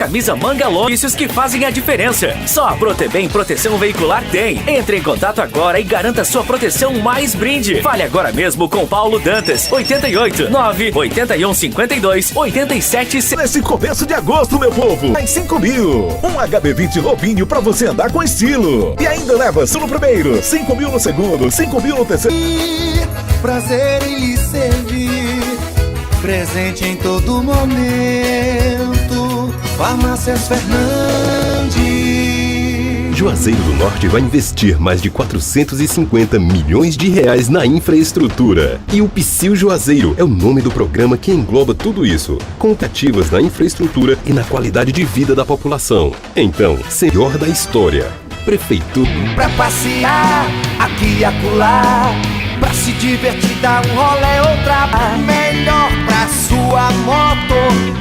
Camisa manga longa, isso que fazem a diferença. Só a Protebem Proteção Veicular tem. Entre em contato agora e garanta sua proteção mais brinde. Fale agora mesmo com Paulo Dantas. 88 9 81 52 87. Nesse começo de agosto, meu povo, em 5 mil. Um HB20 Robinho pra você andar com estilo. E ainda leva no primeiro, 5 mil no segundo, 5 mil no terceiro. Prazer em lhe servir, presente em todo momento. Farmácias Fernandes. Juazeiro do Norte vai investir mais de 450 milhões de reais na infraestrutura. E o Psyu Juazeiro é o nome do programa que engloba tudo isso, com ativas na infraestrutura e na qualidade de vida da população. Então, senhor da história, Prefeitura. Pra passear aqui e acolá, pra se divertir, dar um rolê ou trabalhar. Melhor pra sua moto,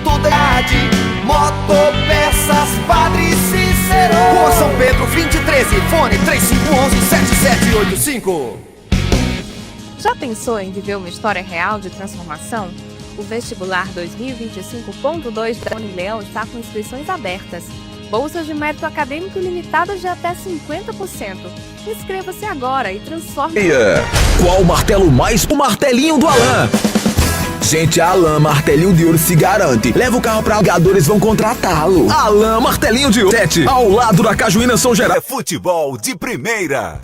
tudo é de Motopeças Padre Cícero. Rua São Pedro 2013, fone 3511-7785. Já pensou em viver uma história real de transformação? O Vestibular 2025.2 da Unileão está com inscrições abertas. Bolsas de mérito acadêmico ilimitadas de até 50%. Inscreva-se agora e transforme... Qual martelo mais? O martelinho do Alan. Gente, a Alan Martelinho de Ouro se garante. Leva o carro pra jogadores, vão contratá-lo. Alan Martelinho de Ouro 7, ao lado da Cajuína São Geraldo. É futebol de primeira.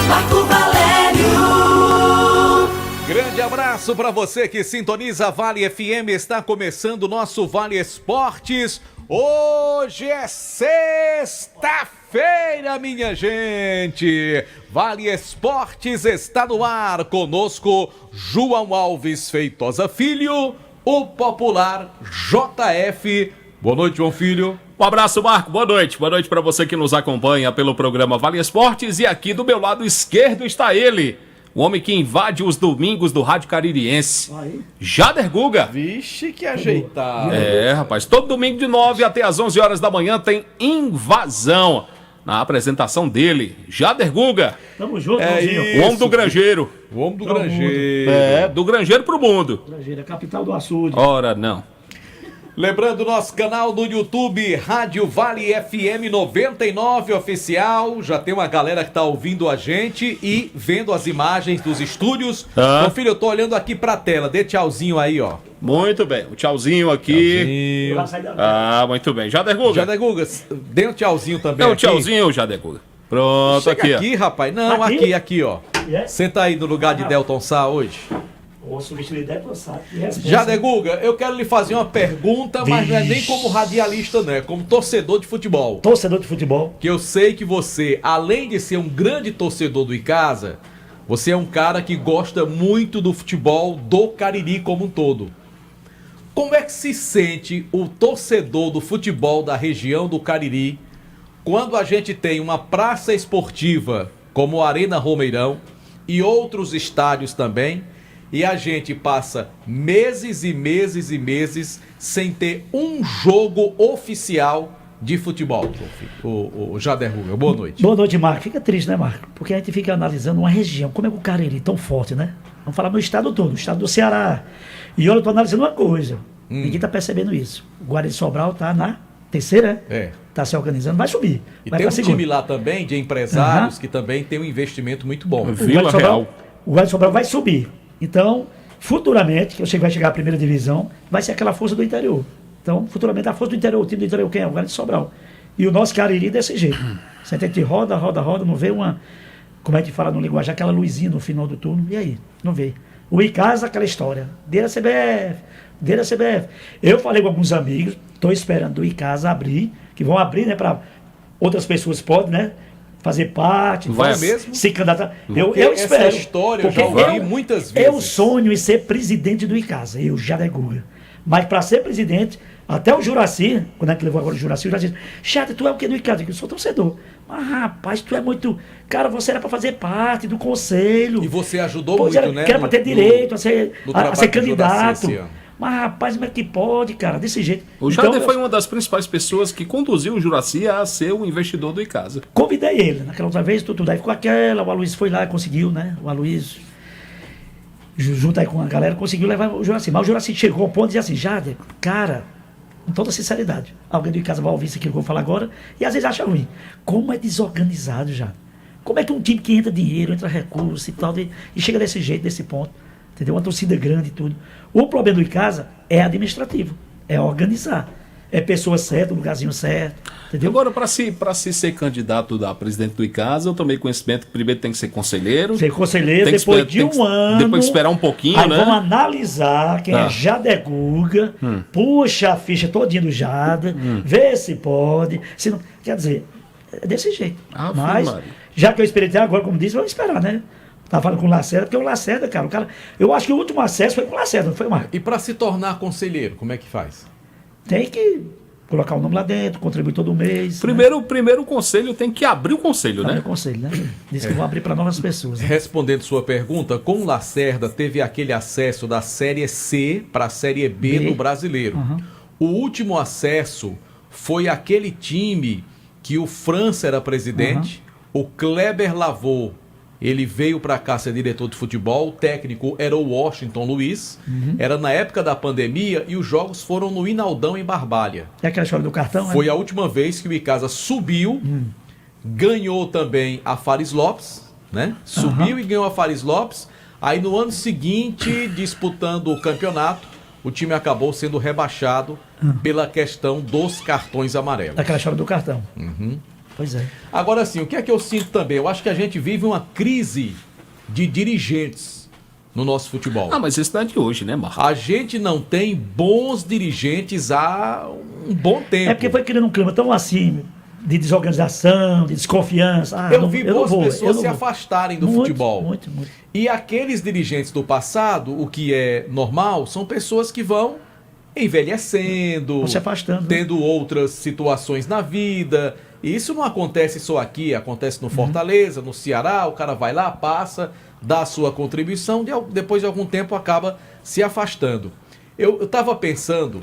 Marco Valério. Grande abraço para você que sintoniza a Vale FM. Está começando o nosso Vale Esportes. Hoje é sexta-feira, minha gente. Vale Esportes está no ar. Conosco, João Alves Feitosa Filho, o popular JF. Boa noite, João Filho. Um abraço, Marco. Boa noite. Boa noite para você que nos acompanha pelo programa Vale Esportes. E aqui do meu lado esquerdo está ele, o homem que invade os domingos do Rádio Caririense. Jader Guga. Vixe, que ajeitado. É, rapaz. Todo domingo de 9 até as 11 horas da manhã tem Invasão. Na apresentação dele, Jader Guga. Tamo junto, o homem do granjeiro. O homem do granjeiro. É, do granjeiro pro mundo. Granjeiro, a capital do açude. Ora, não. Lembrando nosso canal no YouTube, Rádio Vale FM 99 Oficial. Já tem uma galera que tá ouvindo a gente e vendo as imagens dos estúdios. Meu filho, eu tô olhando aqui pra tela. Dê tchauzinho aí, ó. Muito bem. O tchauzinho aqui. Tchauzinho. Muito bem. Jader Guga. Jader Guga, dê um tchauzinho também. Dê um aqui. Tchauzinho, Jader Guga. Pronto, Chega aqui, rapaz. Não, aqui, ó. Senta aí no lugar de Delton Sá hoje. Vou substituir Delton Sá. Jader Guga, eu quero lhe fazer uma pergunta, mas não é nem como radialista, não. É como torcedor de futebol. Torcedor de futebol. Que eu sei que você, além de ser um grande torcedor do Icasa, você é um cara que gosta muito do futebol do Cariri como um todo. Como é que se sente o torcedor do futebol da região do Cariri quando a gente tem uma praça esportiva como a Arena Romeirão e outros estádios também, e a gente passa meses e meses e meses sem ter um jogo oficial de futebol? O Jader Guga, boa noite. Boa noite, Marco. Fica triste, né, Marco? Porque a gente fica analisando uma região, como é que o Cariri tão forte, né? Vamos falar no estado todo, no estado do Ceará. E olha, eu tô analisando uma coisa. Ninguém tá percebendo isso. O Guarani de Sobral tá na terceira, tá se organizando, vai subir. E vai tem um segunda. time lá também de empresários que também tem um investimento muito bom. O Guarani de Sobral vai subir. Então, futuramente, que eu sei que vai chegar à primeira divisão, vai ser aquela força do interior. Então, futuramente, a força do interior, o time do interior, quem é? O Guarani de Sobral. E o nosso Cariri desse jeito. Você tem que roda, não vê uma, como é que fala no linguagem, aquela luzinha no final do turno, e aí? Não vê. O Icasa, aquela história, dele a CBF. Eu falei com alguns amigos, estou esperando o Icasa abrir, que vão abrir, né, para outras pessoas podem, né, fazer parte, mesmo? se candidatar. Eu essa espero. História eu já ouvi muitas vezes. Eu sonho em ser presidente do Icasa, eu, Jader Guga. Mas para ser presidente, até o Juraci, quando é que levou agora o Juraci disse, Jader, tu é o que do Icasa? Eu sou torcedor. Mas rapaz, tu é muito... Cara, você era para fazer parte do conselho. E você ajudou muito, né? Que era para ter direito a ser candidato. Juraci, mas rapaz, como é que pode, cara, desse jeito? O Jader foi uma das principais pessoas que conduziu o Juraci a ser o investidor do Icasa. Convidei ele, naquela outra vez, tudo aí ficou aquela, o Aloysio foi lá e conseguiu, né? O Aloysio. junto aí com a galera, conseguiu levar o Juracy. Mas o Juracy chegou ao ponto de dizer assim, Jader, cara, com toda sinceridade, alguém do Em Casa vai ouvir isso aqui que eu vou falar agora, e às vezes acha ruim. Como é desorganizado já. Como é que um time que entra dinheiro, entra recurso e tal, e chega desse jeito, desse ponto, entendeu? Uma torcida grande e tudo. O problema do Em Casa é administrativo, é organizar. É pessoa certa, lugarzinho certo, entendeu? Agora, para se ser candidato a presidente do Em Casa, eu tomei conhecimento que primeiro tem que ser conselheiro. Ser conselheiro, depois de um ano. Depois esperar um pouquinho, aí né? Vamos analisar quem é Jader Guga, puxa a ficha todinha do Jader, vê se pode. Se não, quer dizer, é desse jeito. Mas, já que eu esperei até agora, como disse, vamos esperar, né? Tava falando com o Lacerda, porque o Lacerda, cara, eu acho que o último acesso foi com o Lacerda, não foi, Marcos? E para se tornar conselheiro, como é que faz? Tem que colocar o nome lá dentro, contribuir todo mês. Primeiro o conselho tem que abrir o conselho, né? Abrir o conselho, né? Diz que vão abrir para novas pessoas. Né? Respondendo sua pergunta, com o Lacerda teve aquele acesso da Série C para a Série B no Brasileiro. O último acesso foi aquele time que o França era presidente, o Kleber Lavô, ele veio para cá ser diretor de futebol, o técnico era o Washington Luiz, era na época da pandemia e os jogos foram no Inaldão, em Barbalha. É aquela história do cartão? Foi a última vez que o Icasa subiu, ganhou também a Fares Lopes, né? Subiu e ganhou a Fares Lopes. Aí no ano seguinte, disputando o campeonato, o time acabou sendo rebaixado pela questão dos cartões amarelos. Aquela história do cartão. Pois é. Agora sim, o que é que eu sinto também? Eu acho que a gente vive uma crise de dirigentes no nosso futebol. Mas isso não é de hoje, né, Marcos? A gente não tem bons dirigentes há um bom tempo. É porque foi criando um clima tão assim, de desorganização, de desconfiança. Eu vi boas pessoas se afastarem do futebol. Muito. E aqueles dirigentes do passado, o que é normal, são pessoas que vão envelhecendo, se afastando, tendo outras situações na vida. E isso não acontece só aqui, acontece no Fortaleza, no Ceará, o cara vai lá, passa, dá a sua contribuição, depois de algum tempo acaba se afastando. Eu estava pensando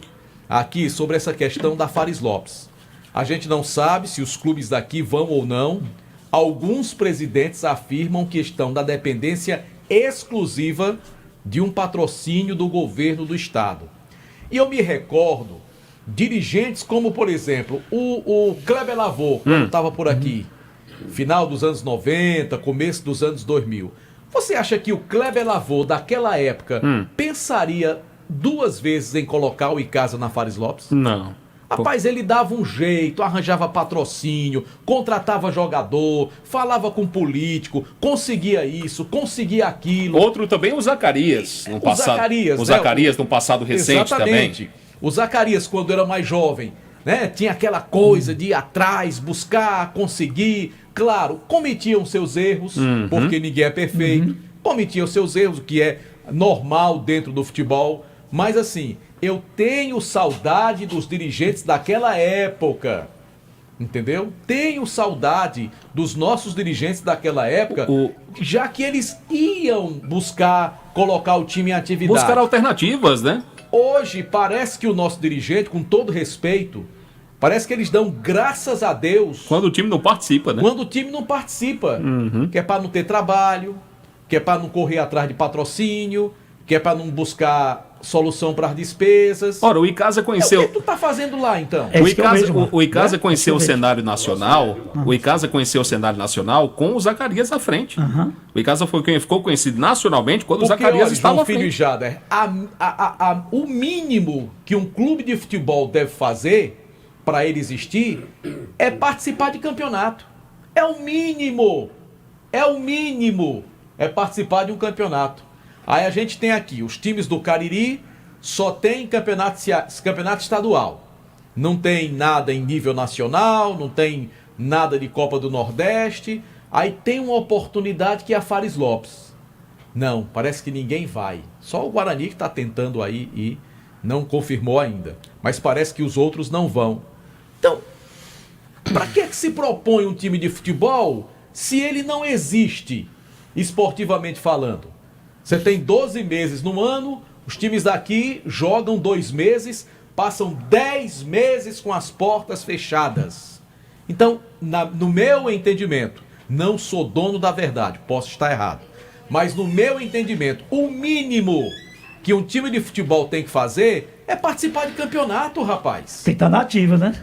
aqui sobre essa questão da Fares Lopes. A gente não sabe se os clubes daqui vão ou não. Alguns presidentes afirmam que estão na dependência exclusiva de um patrocínio do governo do estado. E eu me recordo dirigentes como, por exemplo, o Kleber Lavô, quando estava por aqui, final dos anos 90, começo dos anos 2000. Você acha que o Kleber Lavô, daquela época, pensaria duas vezes em colocar o Icasa na Fares Lopes? Não. Rapaz, ele dava um jeito, arranjava patrocínio, contratava jogador, falava com político, conseguia isso, conseguia aquilo. Outro também, o Zacarias. O Zacarias, no passado recente também. O Zacarias, quando era mais jovem, né, tinha aquela coisa de ir atrás, buscar, conseguir. Claro, cometiam seus erros, porque ninguém é perfeito. Cometiam seus erros, o que é normal dentro do futebol. Mas assim, eu tenho saudade dos dirigentes daquela época. Entendeu? Tenho saudade dos nossos dirigentes daquela época, já que eles iam buscar colocar o time em atividade. Buscar alternativas, né? Hoje, parece que o nosso dirigente, com todo respeito, parece que eles dão graças a Deus... Quando o time não participa, né? Quando o time não participa. Que é para não ter trabalho, que é para não correr atrás de patrocínio, que é para não buscar solução para as despesas. Ora, o Icasa conheceu... O que tu tá fazendo lá, então? O Icasa conheceu o cenário nacional. O Icasa conheceu o cenário nacional com o Zacarias à frente. O Icasa foi quem ficou conhecido nacionalmente quando o Zacarias estava à frente. Filho Jader, o mínimo que um clube de futebol deve fazer para ele existir é participar de campeonato. É o mínimo. É participar de um campeonato. Aí a gente tem aqui, os times do Cariri só tem campeonato estadual. Não tem nada em nível nacional, não tem nada de Copa do Nordeste. Aí tem uma oportunidade que é a Fares Lopes. Não, parece que ninguém vai. Só o Guarani que está tentando aí e não confirmou ainda. Mas parece que os outros não vão. Então, para que se propõe um time de futebol se ele não existe, esportivamente falando? Você tem 12 meses no ano, os times daqui jogam 2 meses, passam 10 meses com as portas fechadas. Então, no meu entendimento, não sou dono da verdade, posso estar errado, Mas no meu entendimento, o mínimo que um time de futebol tem que fazer é participar de campeonato, rapaz. Tem que estar na ativa, né?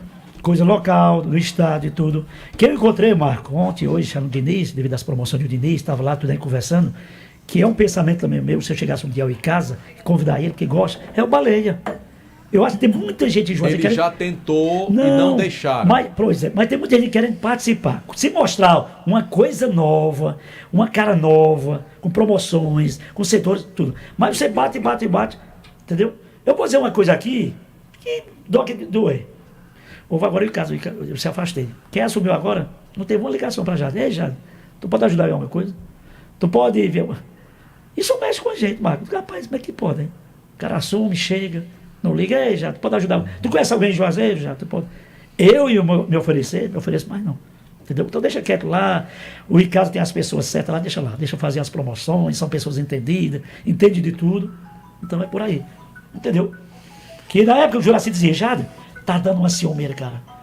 Coisa local, no estádio e tudo. Que eu encontrei, Marco, ontem, hoje, no Diniz, devido às promoções do Diniz, estava lá tudo aí conversando, que é um pensamento também meu, se eu chegasse um dia em casa, convidar ele, que gosta, é o Baleia. Eu acho que tem muita gente em Juazeiro... Ele já tentou e não deixaram. Mas tem muita gente querendo participar. Se mostrar uma coisa nova, uma cara nova, com promoções, com setores, tudo. Mas você bate, entendeu? Eu vou dizer uma coisa aqui, que doer. Houve agora em casa, eu se afastei. Quem assumiu agora, não teve uma ligação para Jade. Ei, Jade, tu pode ajudar em alguma coisa? Tu pode ver... Isso mexe com a gente, Marcos. Rapaz, como é que pode, hein? O cara assume, chega... Não liga aí, já, tu pode ajudar. Tu conhece alguém de Juazeiro? Já, tu pode. Eu e me oferecer, me ofereço mais não. Entendeu? Então deixa quieto lá. O Ricardo tem as pessoas certas lá, deixa lá. Deixa fazer as promoções, são pessoas entendidas, entende de tudo. Então é por aí. Entendeu? Que na época o Juraci dizia, Jade, tá dando uma ciumeira, cara.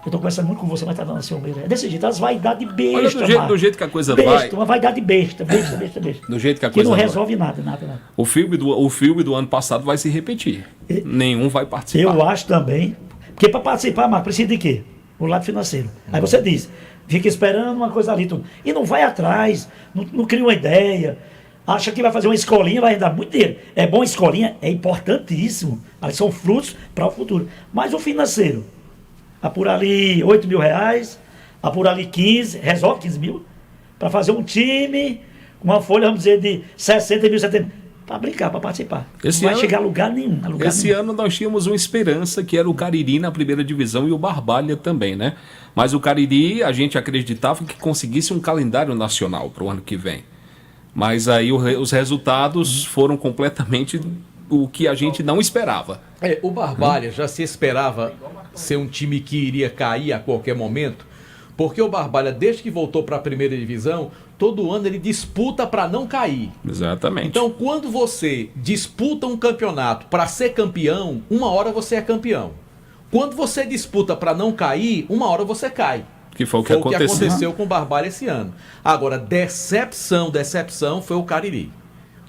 Eu tô conversando muito com você, mas tá dando uma ciumeira. É desse jeito, as vaidades besta. Olha, do jeito que a coisa vai. Besta, uma vaidade besta. Do jeito que a coisa não vai. resolve nada. O filme do ano passado vai se repetir. Nenhum vai participar. Eu acho também. Porque para participar, Marco, precisa de quê? O lado financeiro. Aí você diz, fica esperando uma coisa ali, tudo. E não vai atrás, não cria uma ideia. Acha que vai fazer uma escolinha, vai dar muito dinheiro. É bom escolinha, é importantíssimo. Ali são frutos para o futuro. Mas o financeiro, apura ali R$8.000, apura ali 15, resolve 15 mil, para fazer um time, uma folha, vamos dizer, de 60 mil, 70 mil. Para brincar, para participar. Não vai chegar a lugar nenhum. Esse ano nós tínhamos uma esperança, que era o Cariri na primeira divisão e o Barbalha também, né? Mas o Cariri, a gente acreditava que conseguisse um calendário nacional para o ano que vem. Mas aí os resultados foram completamente o que a gente não esperava. O Barbalha já se esperava ser um time que iria cair a qualquer momento, porque o Barbalha, desde que voltou para a primeira divisão, todo ano ele disputa para não cair. Exatamente. Então, quando você disputa um campeonato para ser campeão, uma hora você é campeão. Quando você disputa para não cair, uma hora você cai. Que foi o que aconteceu com o Barbalha esse ano. Agora, decepção foi o Cariri.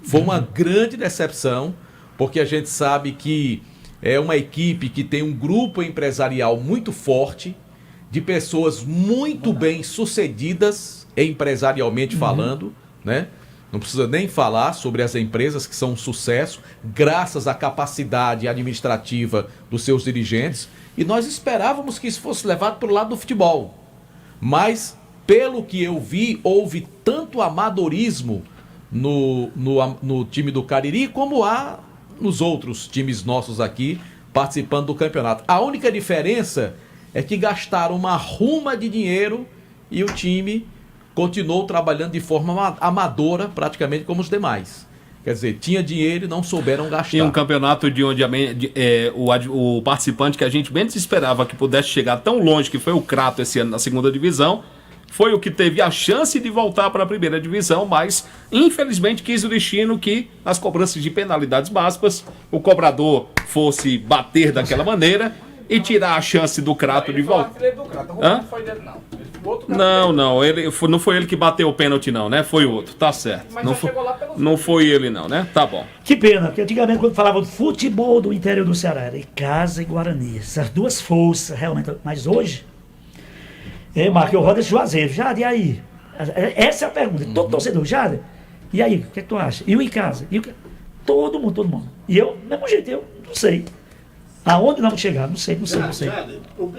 Foi uma grande decepção, porque a gente sabe que é uma equipe que tem um grupo empresarial muito forte, de pessoas muito bem sucedidas, empresarialmente falando, né? Não precisa nem falar sobre as empresas que são um sucesso, graças à capacidade administrativa dos seus dirigentes. E nós esperávamos que isso fosse levado para o lado do futebol. Mas, pelo que eu vi, houve tanto amadorismo no time do Cariri, como há nos outros times nossos aqui, participando do campeonato. A única diferença é que gastaram uma ruma de dinheiro e o time continuou trabalhando de forma amadora, praticamente como os demais. Quer dizer, tinha dinheiro e não souberam gastar. E um campeonato de onde o participante que a gente menos esperava que pudesse chegar tão longe, que foi o Crato esse ano na segunda divisão, foi o que teve a chance de voltar para a primeira divisão, mas infelizmente quis o destino que nas cobranças de penalidades básicas o cobrador fosse bater daquela maneira e tirar a chance do Crato de volta. Não foi ele que bateu o pênalti não, né? Foi outro, tá certo. Não foi ele não, né? Tá bom. Que pena, porque antigamente quando falava do futebol do interior do Ceará, era Icasa e Guarani, essas duas forças realmente, mas hoje, Marco, eu rodo esse Juazeiro, Jade, e aí? Essa é a pergunta, todo torcedor, Jade, e aí, o que é que tu acha? E o Icasa? Todo mundo. E eu, do mesmo jeito, eu não sei. Aonde vamos chegar? Não sei.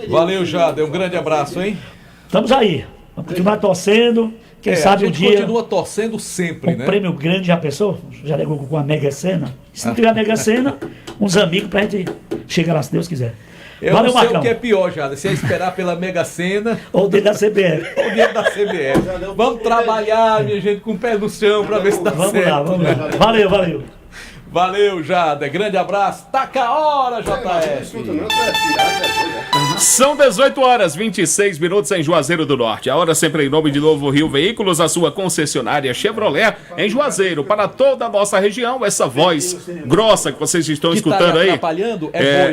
Valeu, Jade. Um grande abraço, hein? Estamos aí. Vamos continuar torcendo. Quem sabe um dia... continua torcendo sempre, né? Um prêmio grande, já pensou? Já ligou com a Mega Sena? Se não tiver a Mega Sena, uns amigos pra gente chegar lá, se Deus quiser. Eu não sei o que é pior, Jade. Se é esperar pela Mega Sena... ou dentro da CBF. Vamos trabalhar, minha gente, com o pé no chão pra ver se dá certo. Vamos lá. Valeu. Valeu, Jada. Grande abraço. Taca a hora, JF. São 18h26 em Juazeiro do Norte. A hora sempre em nome de Novo Rio Veículos, a sua concessionária Chevrolet em Juazeiro. Para toda a nossa região, essa voz grossa que vocês estão escutando aí.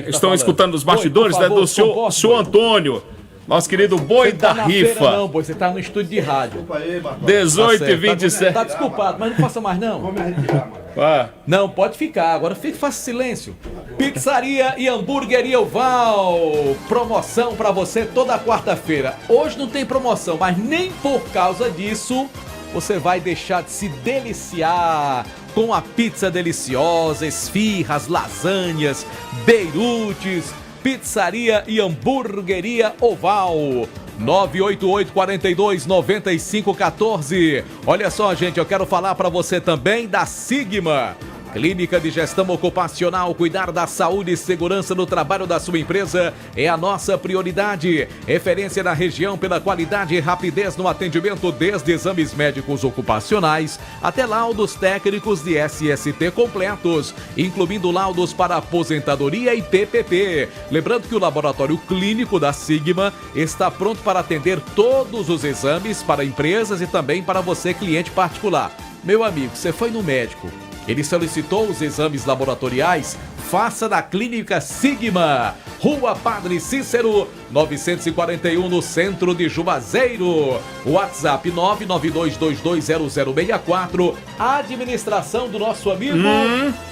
Estão escutando os bastidores, né, do senhor Antônio. Nosso querido Boi Você tá da na feira Rifa. não, Boi, você tá no estúdio de rádio. Desculpa aí, Marcos. 18 e 27. Tá desculpado, mas não faça mais não. Vou me retirar, mano. Ah, Não, pode ficar. Agora faça silêncio. Pizzaria e Hamburgueria Oval. Promoção pra você toda quarta-feira. Hoje não tem promoção, mas nem por causa disso você vai deixar de se deliciar com a pizza deliciosa, esfirras, lasanhas, beirutes. Pizzaria e Hamburgueria Oval. 988-42-9514. Olha só, gente, eu quero falar para você também da Sigma. Clínica de Gestão Ocupacional, cuidar da saúde e segurança no trabalho da sua empresa é a nossa prioridade. Referência na região pela qualidade e rapidez no atendimento, desde exames médicos ocupacionais até laudos técnicos de SST completos, incluindo laudos para aposentadoria e PPP. Lembrando que o laboratório clínico da Sigma está pronto para atender todos os exames para empresas e também para você, cliente particular. Meu amigo, você foi no médico, ele solicitou os exames laboratoriais, faça na Clínica Sigma, Rua Padre Cícero, 941, no centro de Juazeiro. WhatsApp 992220064. Administração do nosso amigo,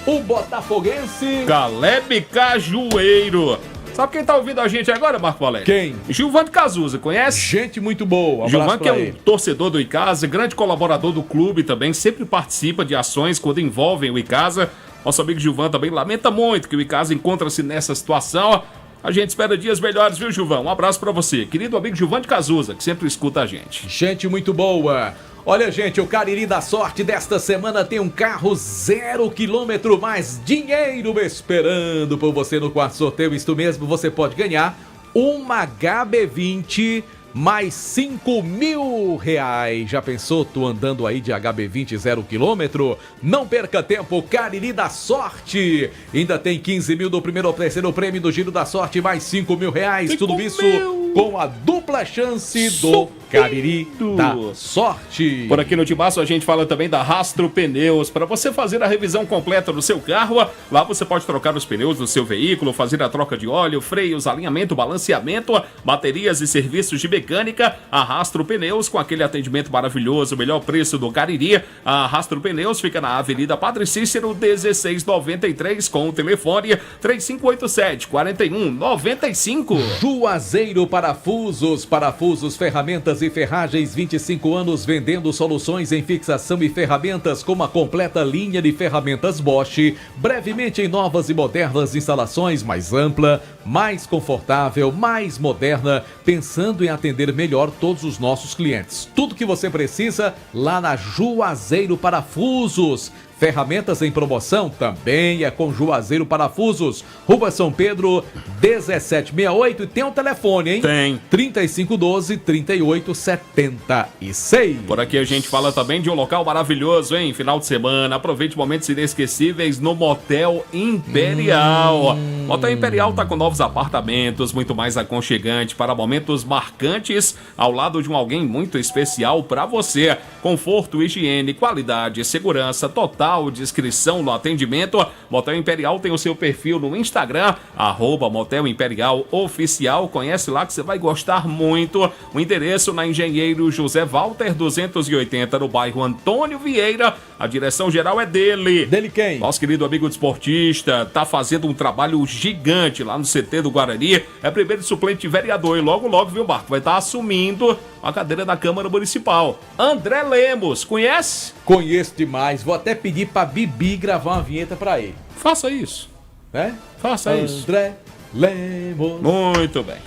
o botafoguense Caleb Cajueiro. Sabe quem tá ouvindo a gente agora, Marco Valério? Quem? Gilvan de Cazuza, conhece? Gente muito boa. Gilvan, que é um torcedor do Icasa, grande colaborador do clube também, sempre participa de ações quando envolvem o Icasa. Nosso amigo Gilvan também lamenta muito que o Icasa encontra-se nessa situação. A gente espera dias melhores, viu, Gilvan? Um abraço pra você. Querido amigo Gilvan de Cazuza, que sempre escuta a gente. Gente muito boa. Olha, gente, o Cariri da Sorte desta semana tem um carro 0 km, mais dinheiro esperando por você no quarto sorteio. Isto mesmo, você pode ganhar uma HB20 mais 5 mil reais. Já pensou, tu andando aí de HB20 0 km? Não perca tempo, Cariri da Sorte. Ainda tem 15 mil do primeiro ao terceiro prêmio do Giro da Sorte, mais 5 mil reais. Tudo isso com a dupla chance do Cariri da Sorte. Por aqui no Timaço a gente fala também da Rastro Pneus. Para você fazer a revisão completa do seu carro, lá você pode trocar os pneus do seu veículo, fazer a troca de óleo, freios, alinhamento, balanceamento, baterias e serviços de mecânica. A Rastro Pneus, com aquele atendimento maravilhoso, o melhor preço do Cariri. A Rastro Pneus fica na Avenida Padre Cícero, 1693, com o telefone 3587-4195. Juazeiro Parafusos, ferramentas e ferragens, 25 anos vendendo soluções em fixação e ferramentas com uma completa linha de ferramentas Bosch, brevemente em novas e modernas instalações, mais ampla, mais confortável, mais moderna, pensando em atender melhor todos os nossos clientes. Tudo que você precisa lá na Juazeiro Parafusos. Ferramentas em promoção também é com Juazeiro Parafusos, Rua São Pedro, 1768. E tem um telefone, hein? Tem. 3512-3876. Por aqui a gente fala também de um local maravilhoso, hein? Final de semana, aproveite momentos inesquecíveis no Motel Imperial. Motel Imperial tá com novos apartamentos, muito mais aconchegante para momentos marcantes, ao lado de um alguém muito especial para você. Conforto, higiene, qualidade, segurança total, descrição no atendimento. Motel Imperial tem o seu perfil no Instagram, @Motel Imperial Oficial. Conhece lá que você vai gostar muito. O endereço na Engenheiro José Walter 280, no bairro Antônio Vieira. A direção geral é dele. Dele quem? Nosso querido amigo desportista, tá fazendo um trabalho gigante lá no CT do Guarani. É primeiro suplente de vereador e logo, viu, Marco? Vai estar assumindo a cadeira da Câmara Municipal. André Lemos, conhece? Conheço demais. Vou até pedir pra Bibi gravar uma vinheta pra ele. Faça isso. Né? Faça isso. André Lemos. Muito bem.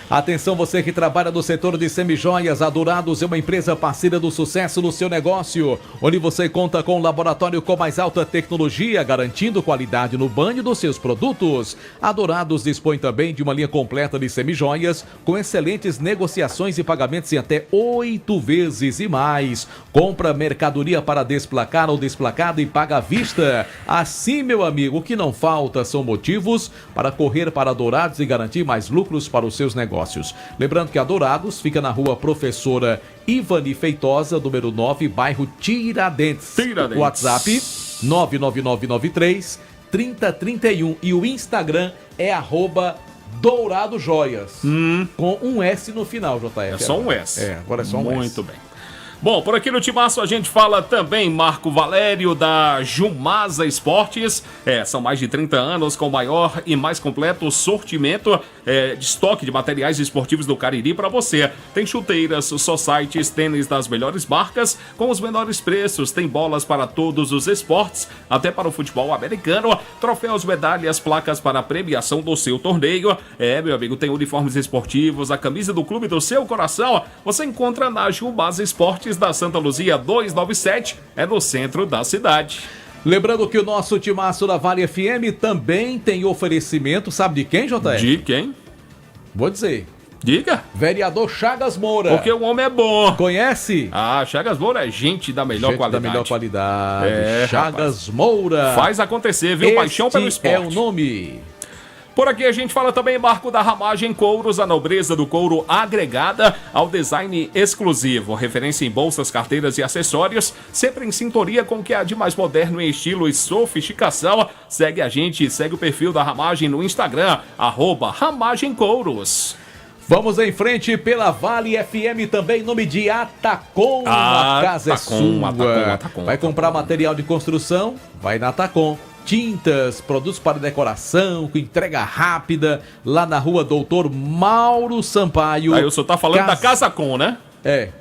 Atenção, você que trabalha no setor de semijoias, a Dourados é uma empresa parceira do sucesso no seu negócio, onde você conta com um laboratório com mais alta tecnologia, garantindo qualidade no banho dos seus produtos. A Dourados dispõe também de uma linha completa de semijoias, com excelentes negociações e pagamentos em até 8 vezes e mais. Compra mercadoria para desplacar ou desplacado e paga à vista. Assim, meu amigo, o que não falta são motivos para correr para a Dourados e garantir mais lucros para os seus negócios. Lembrando que a Dourados fica na rua Professora Ivani Feitosa, número 9, bairro Tiradentes. WhatsApp 99993 3031 e o Instagram é Dourado Joias. Com um S no final, JF. É só um S. Agora é só um S. Muito bem. Bom, por aqui no Timaço a gente fala também Marco Valério da Jumasa Esportes. São mais de 30 anos com o maior e mais completo sortimento de estoque de materiais esportivos do Cariri para você. Tem chuteiras, societies, tênis das melhores marcas com os menores preços. Tem bolas para todos os esportes, até para o futebol americano. Troféus, medalhas, placas para a premiação do seu torneio. Meu amigo, tem uniformes esportivos, a camisa do clube do seu coração. Você encontra na Jumasa Esportes da Santa Luzia 297, no centro da cidade. Lembrando que o nosso Timaço da Vale FM também tem oferecimento, sabe de quem, JF? De quem? Vou dizer. Diga. Vereador Chagas Moura. Porque o homem é bom. Conhece? Chagas Moura é gente da melhor qualidade. Da melhor qualidade. Chagas Moura. Faz acontecer, viu? Paixão pelo esporte. É o nome. Por aqui a gente fala também, Marco da Ramagem Couros, a nobreza do couro agregada ao design exclusivo. Referência em bolsas, carteiras e acessórios, sempre em sintonia com o que há de mais moderno em estilo e sofisticação. Segue a gente, segue o perfil da Ramagem no Instagram, @RamagemCouros. Vamos em frente pela Vale FM também, nome de Atacom. A casa é sua. Atacom. Vai comprar material de construção? Vai na Atacom. Tintas, produtos para decoração, com entrega rápida, lá na rua Doutor Mauro Sampaio. Aí o senhor tá falando da Casa Com, né?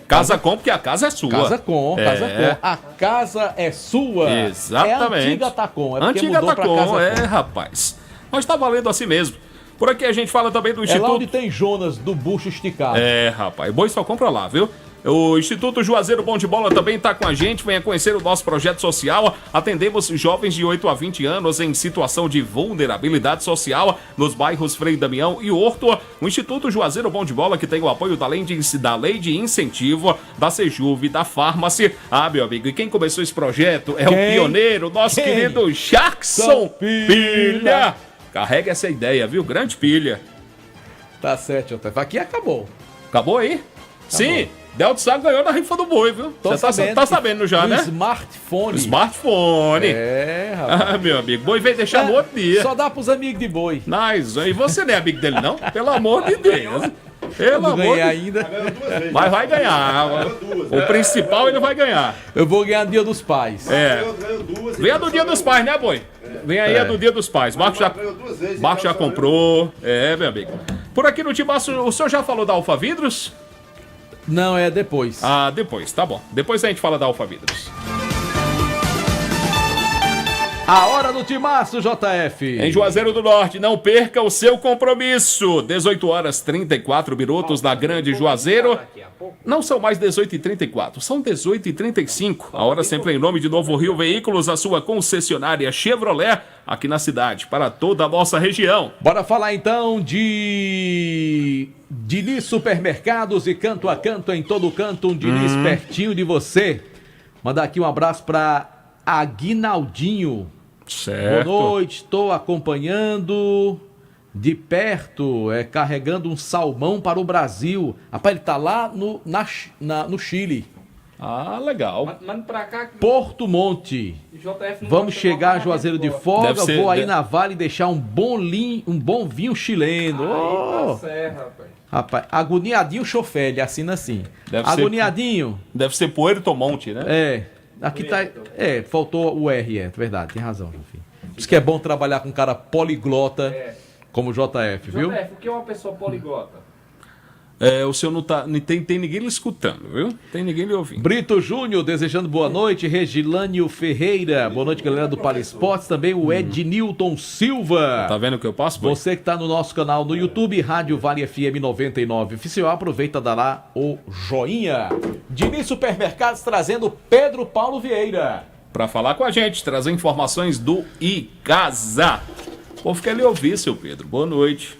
Casa Com, porque a casa é sua. Casa Com. A casa é sua. Exatamente. É a antiga Atacom. Antiga Atacom, rapaz. Mas tá valendo assim mesmo. Por aqui a gente fala também do Instituto... É lá onde tem Jonas, do bucho esticado. Rapaz. Boi só compra lá, viu? O Instituto Juazeiro Bom de Bola também está com a gente. Venha conhecer o nosso projeto social. Atendemos jovens de 8 a 20 anos em situação de vulnerabilidade social nos bairros Frei Damião e Horto. O Instituto Juazeiro Bom de Bola, que tem o apoio da lei de incentivo, da Sejuve, da Farmácia. Meu amigo, e quem começou esse projeto é o pioneiro, nosso querido Jackson Pilha. Carrega essa ideia, viu? Grande Pilha. Tá certo, Otávio. Aqui acabou. Acabou aí? Sim. Delta Sá ganhou na rifa do boi, viu? Você tá sabendo já, né? Smartphone. Rapaz. Meu amigo, boi veio deixar no outro dia. Só dá pros amigos de boi. Nice. E você não é amigo dele, não? Pelo amor de Deus. Pelo amor de ainda. Mas vai ganhar. O principal ele vai ganhar. Eu vou ganhar no Dia dos Pais. Vem a do Dia dos Pais, né, boi? Vem aí a do Dia dos Pais. Marco já comprou. Meu amigo. Por aqui no Timaço, o senhor já falou da Alfa Vidros? Não, é depois. Depois, tá bom. Depois a gente fala da Alfa Vidros. A hora do Timaço, JF. Em Juazeiro do Norte, não perca o seu compromisso. 18h34 na Grande Juazeiro. Não são mais 18h34, são 18h35. A hora sempre em nome de Novo Rio Veículos, a sua concessionária Chevrolet, aqui na cidade, para toda a nossa região. Bora falar então de Diniz Supermercados e Canto a Canto, em todo canto, um Diniz pertinho de você. Mandar aqui um abraço para Aguinaldinho. Certo. Boa noite, estou acompanhando de perto, carregando um salmão para o Brasil. Rapaz, ele tá lá no Chile. Legal. Manda pra cá. Porto Monte. Vamos chegar a Juazeiro de Folga. Vou aí na Vale deixar um bom vinho chileno. Rapaz, agoniadinho chofer, ele assina assim. Agoniadinho. Deve ser Puerto Monte, né? Aqui tá. Faltou o R, verdade, tem razão, enfim. Por isso que é bom trabalhar com um cara poliglota como o JF, viu? JF, o que é uma pessoa poliglota? O senhor não tá. Tem ninguém lhe escutando, viu? Tem ninguém lhe ouvindo. Brito Júnior desejando boa noite. Regilânio Ferreira. Boa noite, galera do Palesportes. Também o Ednilton Silva. Tá vendo o que eu passo? Boy? Você que tá no nosso canal no YouTube, Rádio Vale FM 99 Oficial, aproveita, dá lá o joinha. Diniz Supermercados trazendo Pedro Paulo Vieira. Pra falar com a gente, trazer informações do Icasa. O povo quer lhe ouvir, seu Pedro. Boa noite.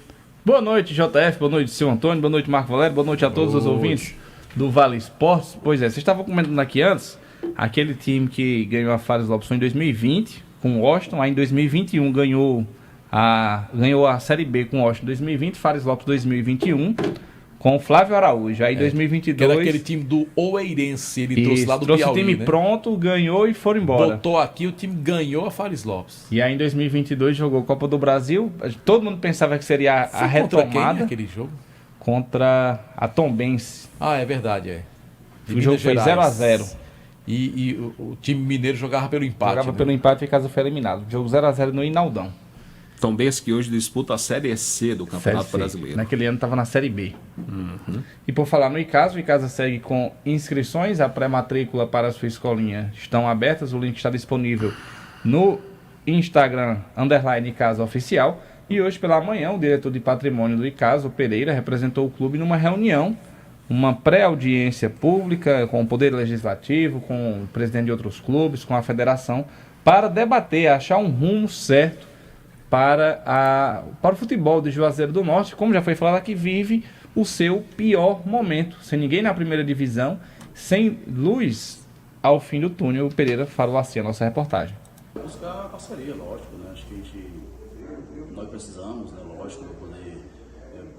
Boa noite, JF, boa noite, seu Antônio, boa noite, Marco Valério, boa noite a todos os ouvintes do Vale Esportes. Pois é, vocês estavam comentando aqui antes, aquele time que ganhou a Fares Lopes em 2020 com o Washington, aí em 2021 ganhou a Série B com o Washington 2020, Fares Lopes 2021 Com o Flávio Araújo. Aí em 2022... Que era aquele time do Oeirense, ele trouxe lá do trouxe Piauí, o time né? pronto, ganhou e foram embora. Botou aqui, o time ganhou a Fares Lopes. E aí em 2022 jogou Copa do Brasil. Todo mundo pensava que seria a retomada. Contra quem, aquele jogo? Contra a Tombense. Ah, é verdade, é. O jogo foi 0x0. E o time mineiro jogava pelo empate. Jogava né? pelo empate e Casa foi eliminado. Jogo 0x0 no Inaldão. Tombense que hoje disputa a Série C do Campeonato Série C. Brasileiro. Naquele ano estava na Série B. E por falar no Icasa, o Icasa segue com inscrições. A pré-matrícula para a sua escolinha estão abertas. O link está disponível no Instagram, _Icasa Oficial. E hoje pela manhã, o diretor de patrimônio do Icasa, o Pereira, representou o clube numa reunião, uma pré-audiência pública com o Poder Legislativo, com o presidente de outros clubes, com a federação, para debater, achar um rumo certo para o futebol de Juazeiro do Norte, como já foi falado aqui, vive o seu pior momento. Sem ninguém na primeira divisão, sem luz ao fim do túnel. O Pereira falou assim a nossa reportagem. Buscar a parceria, lógico, né? Acho que nós precisamos, né? Lógico, do poder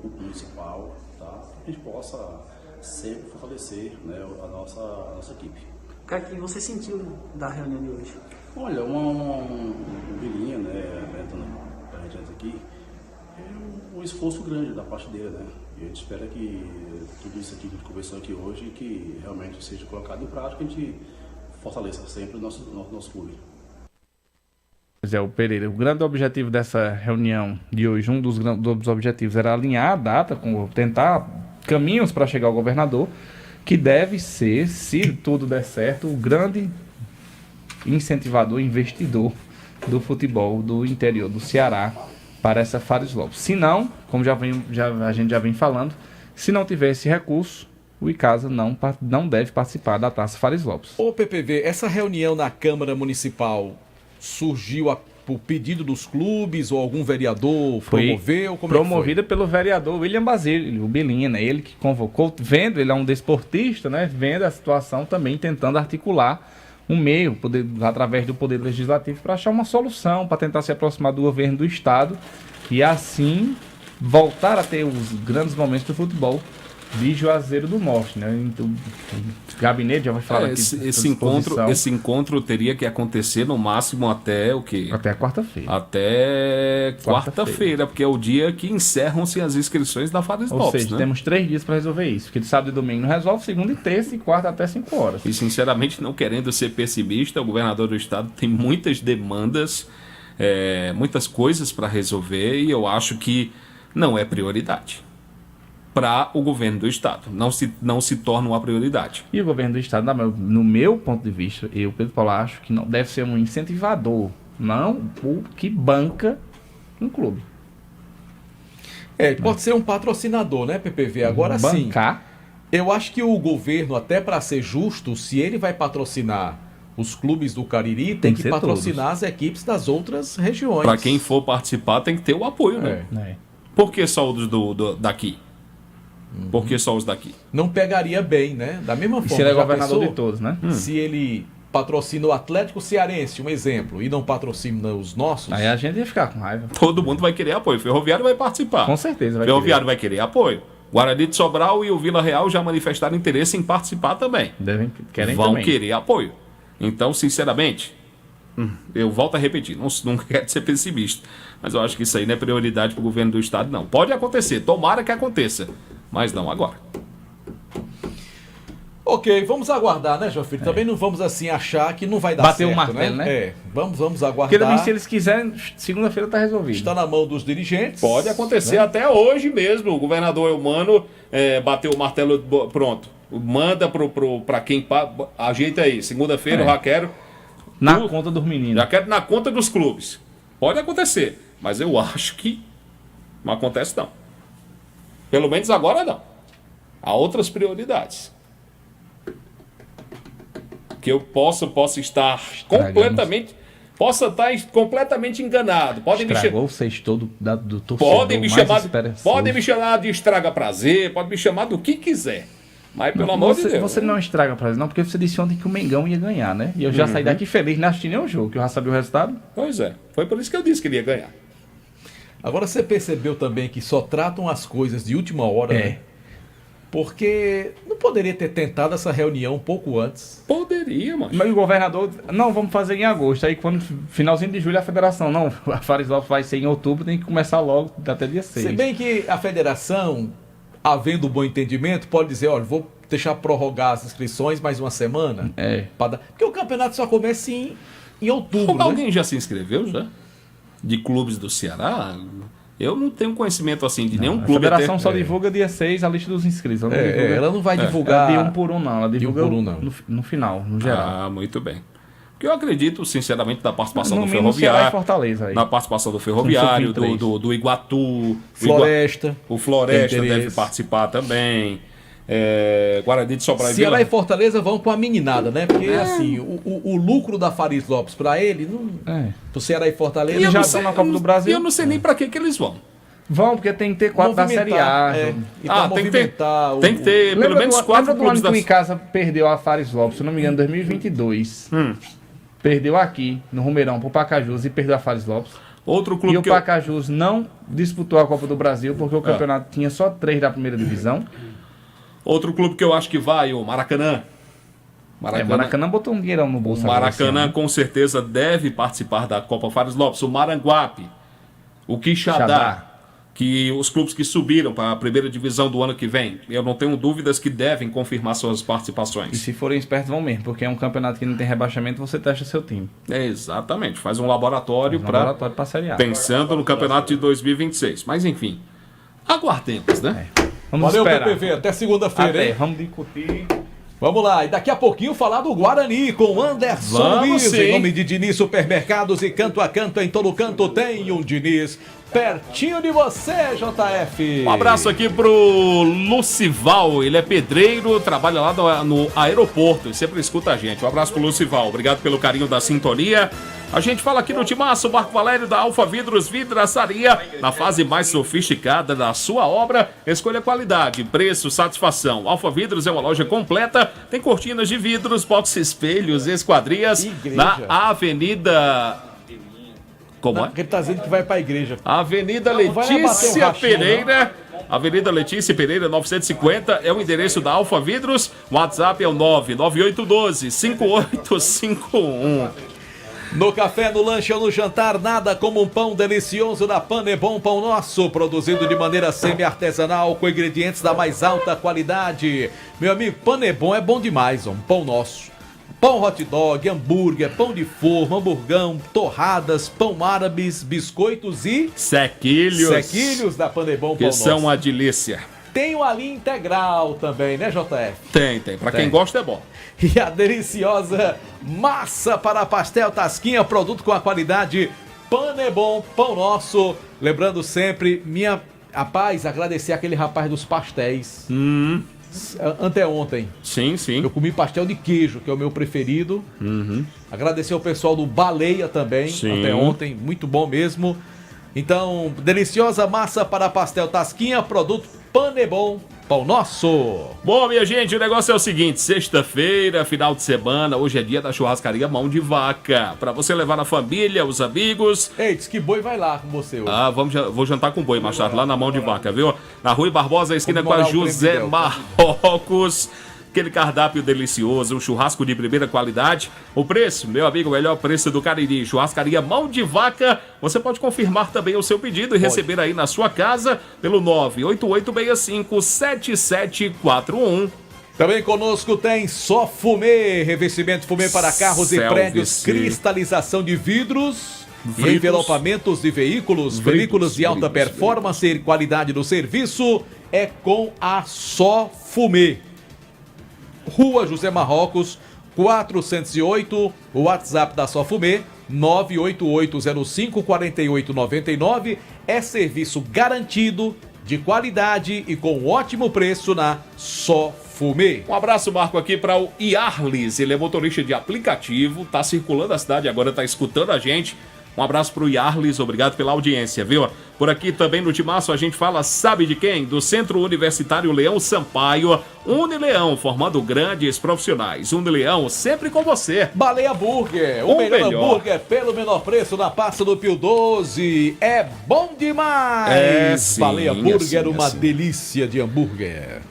público municipal, tá? Que a gente possa sempre fortalecer, né? a nossa equipe. O que é que você sentiu da reunião de hoje? Olha, um vilinha, né? Pra gente aqui, um esforço grande da parte dele, né? E a gente espera que tudo isso aqui que a gente conversou aqui hoje, que realmente seja colocado em prática, a gente fortaleça sempre o nosso clube. Pois é, o Pereira. O grande objetivo dessa reunião de hoje, um dos objetivos era alinhar a data, tentar caminhos para chegar ao governador, que deve ser, se tudo der certo, o grande incentivador, investidor do futebol do interior do Ceará para essa Fares Lopes. Se não, como a gente já vem falando, se não tiver esse recurso, o Icasa não deve participar da Taça Fares Lopes. Ô PPV, essa reunião na Câmara Municipal surgiu por pedido dos clubes ou algum vereador promoveu? Promovida pelo vereador William Basílio, o Belinha, né? Ele que convocou, ele é um desportista, né? Vendo a situação também, tentando articular um meio, através do Poder Legislativo, para achar uma solução, para tentar se aproximar do governo do Estado e assim voltar a ter os grandes momentos do futebol de Juazeiro do Norte, né? Então, o gabinete já vai falar aqui. Esse encontro teria que acontecer no máximo até o quê? Até a quarta-feira. Até quarta-feira, porque é o dia que encerram-se as inscrições da Fares Lopes. Ou seja, temos 3 dias para resolver isso, porque de sábado e domingo não resolve, segunda e terça e quarta até 5 horas. E sinceramente, não querendo ser pessimista, o governador do estado tem muitas demandas, muitas coisas para resolver, e eu acho que não é prioridade para o governo do estado, não se torna uma prioridade. E o governo do estado, no meu ponto de vista, eu, Pedro Paulo, acho que não deve ser um incentivador, não o que banca um clube. Pode ser um patrocinador, né, PPV? Agora sim, eu acho que o governo, até para ser justo, se ele vai patrocinar os clubes do Cariri, tem que patrocinar as equipes das outras regiões. Para quem for participar, tem que ter o apoio, né? Por que só os daqui? Por que só os daqui? Não pegaria bem, né? Da mesma forma. Se ele é governador de todos, né? Se ele patrocina o Atlético Cearense, um exemplo, e não patrocina os nossos... Aí a gente ia ficar com raiva. Todo mundo vai querer apoio. Ferroviário vai participar. Com certeza vai Ferroviário vai querer apoio. Guarani de Sobral e o Vila Real já manifestaram interesse em participar também. Vão querer apoio. Então, sinceramente, eu volto a repetir, não quero ser pessimista, mas eu acho que isso aí não é prioridade para o governo do estado, não. Pode acontecer, tomara que aconteça, mas não agora. Ok, vamos aguardar, né, João Filho? Também não vamos assim achar que não vai dar certo, certo, o martelo, né? Vamos aguardar. Porque também, se eles quiserem, segunda-feira está resolvido. Está na mão dos dirigentes. Pode acontecer, né? Até hoje mesmo. O governador Eumano bateu o martelo, pronto. Manda para quem ajeita aí. Segunda-feira eu já quero na conta dos meninos. Já quero na conta dos clubes. Pode acontecer, mas eu acho que não acontece não. Pelo menos agora não. Há outras prioridades. Que eu possa estar completamente... Possa estar completamente enganado. Estragou o sexto do torcedor Podem me chamar de estraga prazer, pode me chamar do que quiser. Mas pelo amor de Deus. Você não estraga prazer, não, porque você disse ontem que o Mengão ia ganhar, né? E eu já saí daqui feliz, não assisti nenhum jogo, que eu já sabia o resultado. Pois é, foi por isso que eu disse que ele ia ganhar. Agora você percebeu também que só tratam as coisas de última hora, né? Porque não poderia ter tentado essa reunião um pouco antes. Poderia, mano. Mas o governador, não, vamos fazer em agosto. Aí quando finalzinho de julho a federação, não, a Fares Lopes vai ser em outubro, tem que começar logo, até dia 6. Se bem que a federação, havendo bom entendimento, pode dizer, olha, vou deixar prorrogar as inscrições mais uma semana. Porque o campeonato só começa em outubro, Alguém já se inscreveu, já? De clubes do Ceará? Eu não tenho conhecimento assim de nenhum clube. A federação só divulga dia 6 a lista dos inscritos. Ela não vai divulgar de um por um, não. Ela divulga de um por um, não. No final, no geral. Ah, muito bem. Porque eu acredito, sinceramente, na participação do Ceará Ferroviário. e Fortaleza aí. Na participação do Ferroviário, do Iguatu. Floresta. O Floresta deve participar também. Guarani de Sobral e Ceará e Fortaleza vão com a meninada, né? Porque assim, o lucro da Fares Lopes pra ele, pro Ceará e Fortaleza, eles já estão na Copa do Brasil. E eu não sei nem pra que eles vão. Vão, porque tem que ter 4 da Série A. Tem que ter pelo menos 4 clubes da... Lembra do ano que o Icasa perdeu a Fares Lopes, se não me engano, em 2022. Perdeu aqui, no Rumeirão, pro Pacajus e perdeu a Fares Lopes. Outro clube e o Pacajus não disputou a Copa do Brasil, porque o campeonato tinha só 3 da primeira divisão. Outro clube que eu acho que vai, o Maracanã. Maracanã botou um dinheirão no bolso. O Maracanã com certeza deve participar da Copa Fares Lopes. O Maranguape, o Quixadá, que os clubes que subiram para a primeira divisão do ano que vem, eu não tenho dúvidas que devem confirmar suas participações. E se forem espertos vão mesmo, porque é um campeonato que não tem rebaixamento, você testa seu time. Exatamente, faz um laboratório para a Série A. Pensando no campeonato de 2026. Mas enfim, aguardemos, né? Vamos Valeu, esperar. PPV. Até segunda-feira, hein? Vamos discutir. Vamos lá. E daqui a pouquinho falar do Guarani com Anderson Luiz. Em nome de Diniz Supermercados e canto a canto, em todo canto tem um Diniz. Pertinho de você, JF. Um abraço aqui pro Lucival. Ele é pedreiro, trabalha lá no aeroporto e sempre escuta a gente. Um abraço pro Lucival. Obrigado pelo carinho da sintonia. A gente fala aqui no Timaço, Marco Valério da Alfa Vidros Vidraçaria, na fase mais sofisticada da sua obra. Escolha qualidade, preço, satisfação. Alfa Vidros é uma loja completa, tem cortinas de vidros, box espelhos, esquadrias, na Avenida... Como é? Ele tá dizendo que vai pra igreja. Avenida Letícia Pereira. Avenida Letícia Pereira, 950, é o endereço da Alfa Vidros. O WhatsApp é o 99812-5851. No café, no lanche ou no jantar, nada como um pão delicioso da Panebon Pão Nosso, produzido de maneira semi-artesanal, com ingredientes da mais alta qualidade. Meu amigo, Panebon é bom demais, um pão nosso. Pão hot dog, hambúrguer, pão de forma, hamburgão, torradas, pão árabes, biscoitos e... Sequilhos. Sequilhos da Panebon Pão Nosso. Que são uma delícia. Tem uma linha integral também, né, JF? Tem. Pra quem gosta é bom. E a deliciosa massa para pastel Tasquinha, produto com a qualidade Panebon Pão Nosso. Lembrando sempre, rapaz, agradecer aquele rapaz dos pastéis. Anteontem. Sim. Eu comi pastel de queijo, que é o meu preferido. Agradecer ao pessoal do Baleia também, anteontem. Muito bom mesmo. Então, deliciosa massa para pastel Tasquinha, produto Panebon Pão Nosso. Bom, minha gente, o negócio é o seguinte, sexta-feira, final de semana, hoje é dia da churrascaria Mão de Vaca. Pra você levar na família, os amigos. Ei, diz que boi vai lá com você hoje. Vou jantar com boi mais tarde, lá na Mão de Vaca, viu? Na Rui Barbosa, esquina com a José Marrocos. Aquele cardápio delicioso, um churrasco de primeira qualidade. O preço, meu amigo, o melhor preço do Cariri. Churrascaria Mão de Vaca. Você pode confirmar também o seu pedido e receber aí na sua casa pelo 988657741. Também conosco tem Só Fumê, revestimento fumê para carros e prédios, cristalização de vidros e envelopamentos de veículos, de alta performance e qualidade do serviço é com a Só Fumê. Rua José Marrocos, 408, o WhatsApp da Só Fumê, 988054899, é serviço garantido, de qualidade e com ótimo preço na Só Fumê. Um abraço, Marco, aqui para o Yarlis, ele é motorista de aplicativo, tá circulando a cidade agora, tá escutando a gente. Um abraço pro Yarlis, obrigado pela audiência, viu? Por aqui também no Timaço a gente fala, sabe de quem? Do Centro Universitário Leão Sampaio, Unileão, formando grandes profissionais. Unileão, sempre com você. Baleia Burger, o melhor hambúrguer pelo menor preço na Praça do Pio 12. É bom demais! É sim, Baleia Burger, uma delícia de hambúrguer.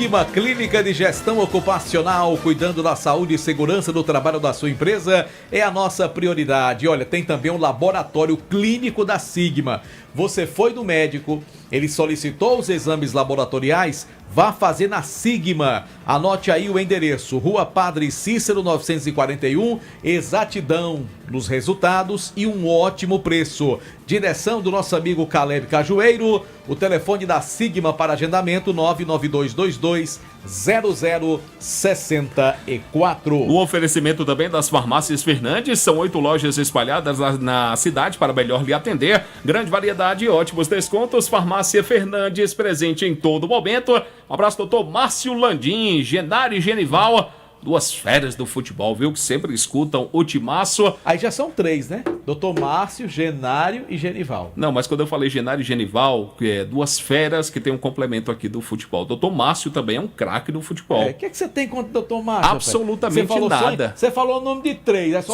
Sigma Clínica de Gestão Ocupacional, cuidando da saúde e segurança do trabalho da sua empresa, é a nossa prioridade. Olha, tem também um laboratório clínico da Sigma. Você foi no médico, ele solicitou os exames laboratoriais, vá fazer na Sigma. Anote aí o endereço, Rua Padre Cícero 941, exatidão nos resultados e um ótimo preço. Direção do nosso amigo Caleb Cajueiro, o telefone da Sigma para agendamento 992220064. O oferecimento também das farmácias Fernandes, são 8 lojas espalhadas na cidade para melhor lhe atender. Grande variedade e ótimos descontos. Farmácia Fernandes, presente em todo momento. Um abraço, doutor Márcio Landim, Genário e Genival. Duas feras do futebol, viu? Que sempre escutam o Timaço. Aí já são 3, né? Doutor Márcio, Genário e Genival. Não, mas quando eu falei Genário e Genival, que é duas feras que tem um complemento aqui do futebol. Doutor Márcio também é um craque do futebol. O que você tem contra o doutor Márcio? Absolutamente nada. Você falou o nome de 3,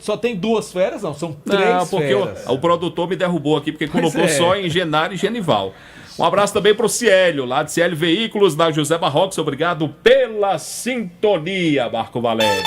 só tem 2 feras? Não, são 3 feras. Não, porque o produtor me derrubou aqui, porque colocou só em Genário e Genival. Um abraço também para o Ciélio, lá de Ciélio Veículos, da José Barrox. Obrigado pela sintonia, Marco Valério.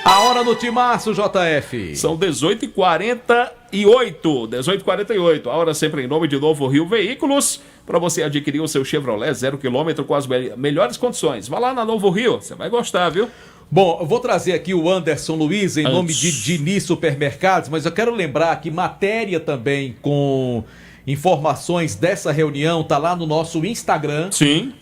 A hora do Timaço, JF. São 18h48. 18h48. A hora sempre em nome de Novo Rio Veículos. Para você adquirir o seu Chevrolet 0 km com as melhores condições. Vá lá na Novo Rio, você vai gostar, viu? Bom, eu vou trazer aqui o Anderson Luiz em nome de Diniz Supermercados, mas eu quero lembrar que matéria também com informações dessa reunião tá lá no nosso Instagram. Sim.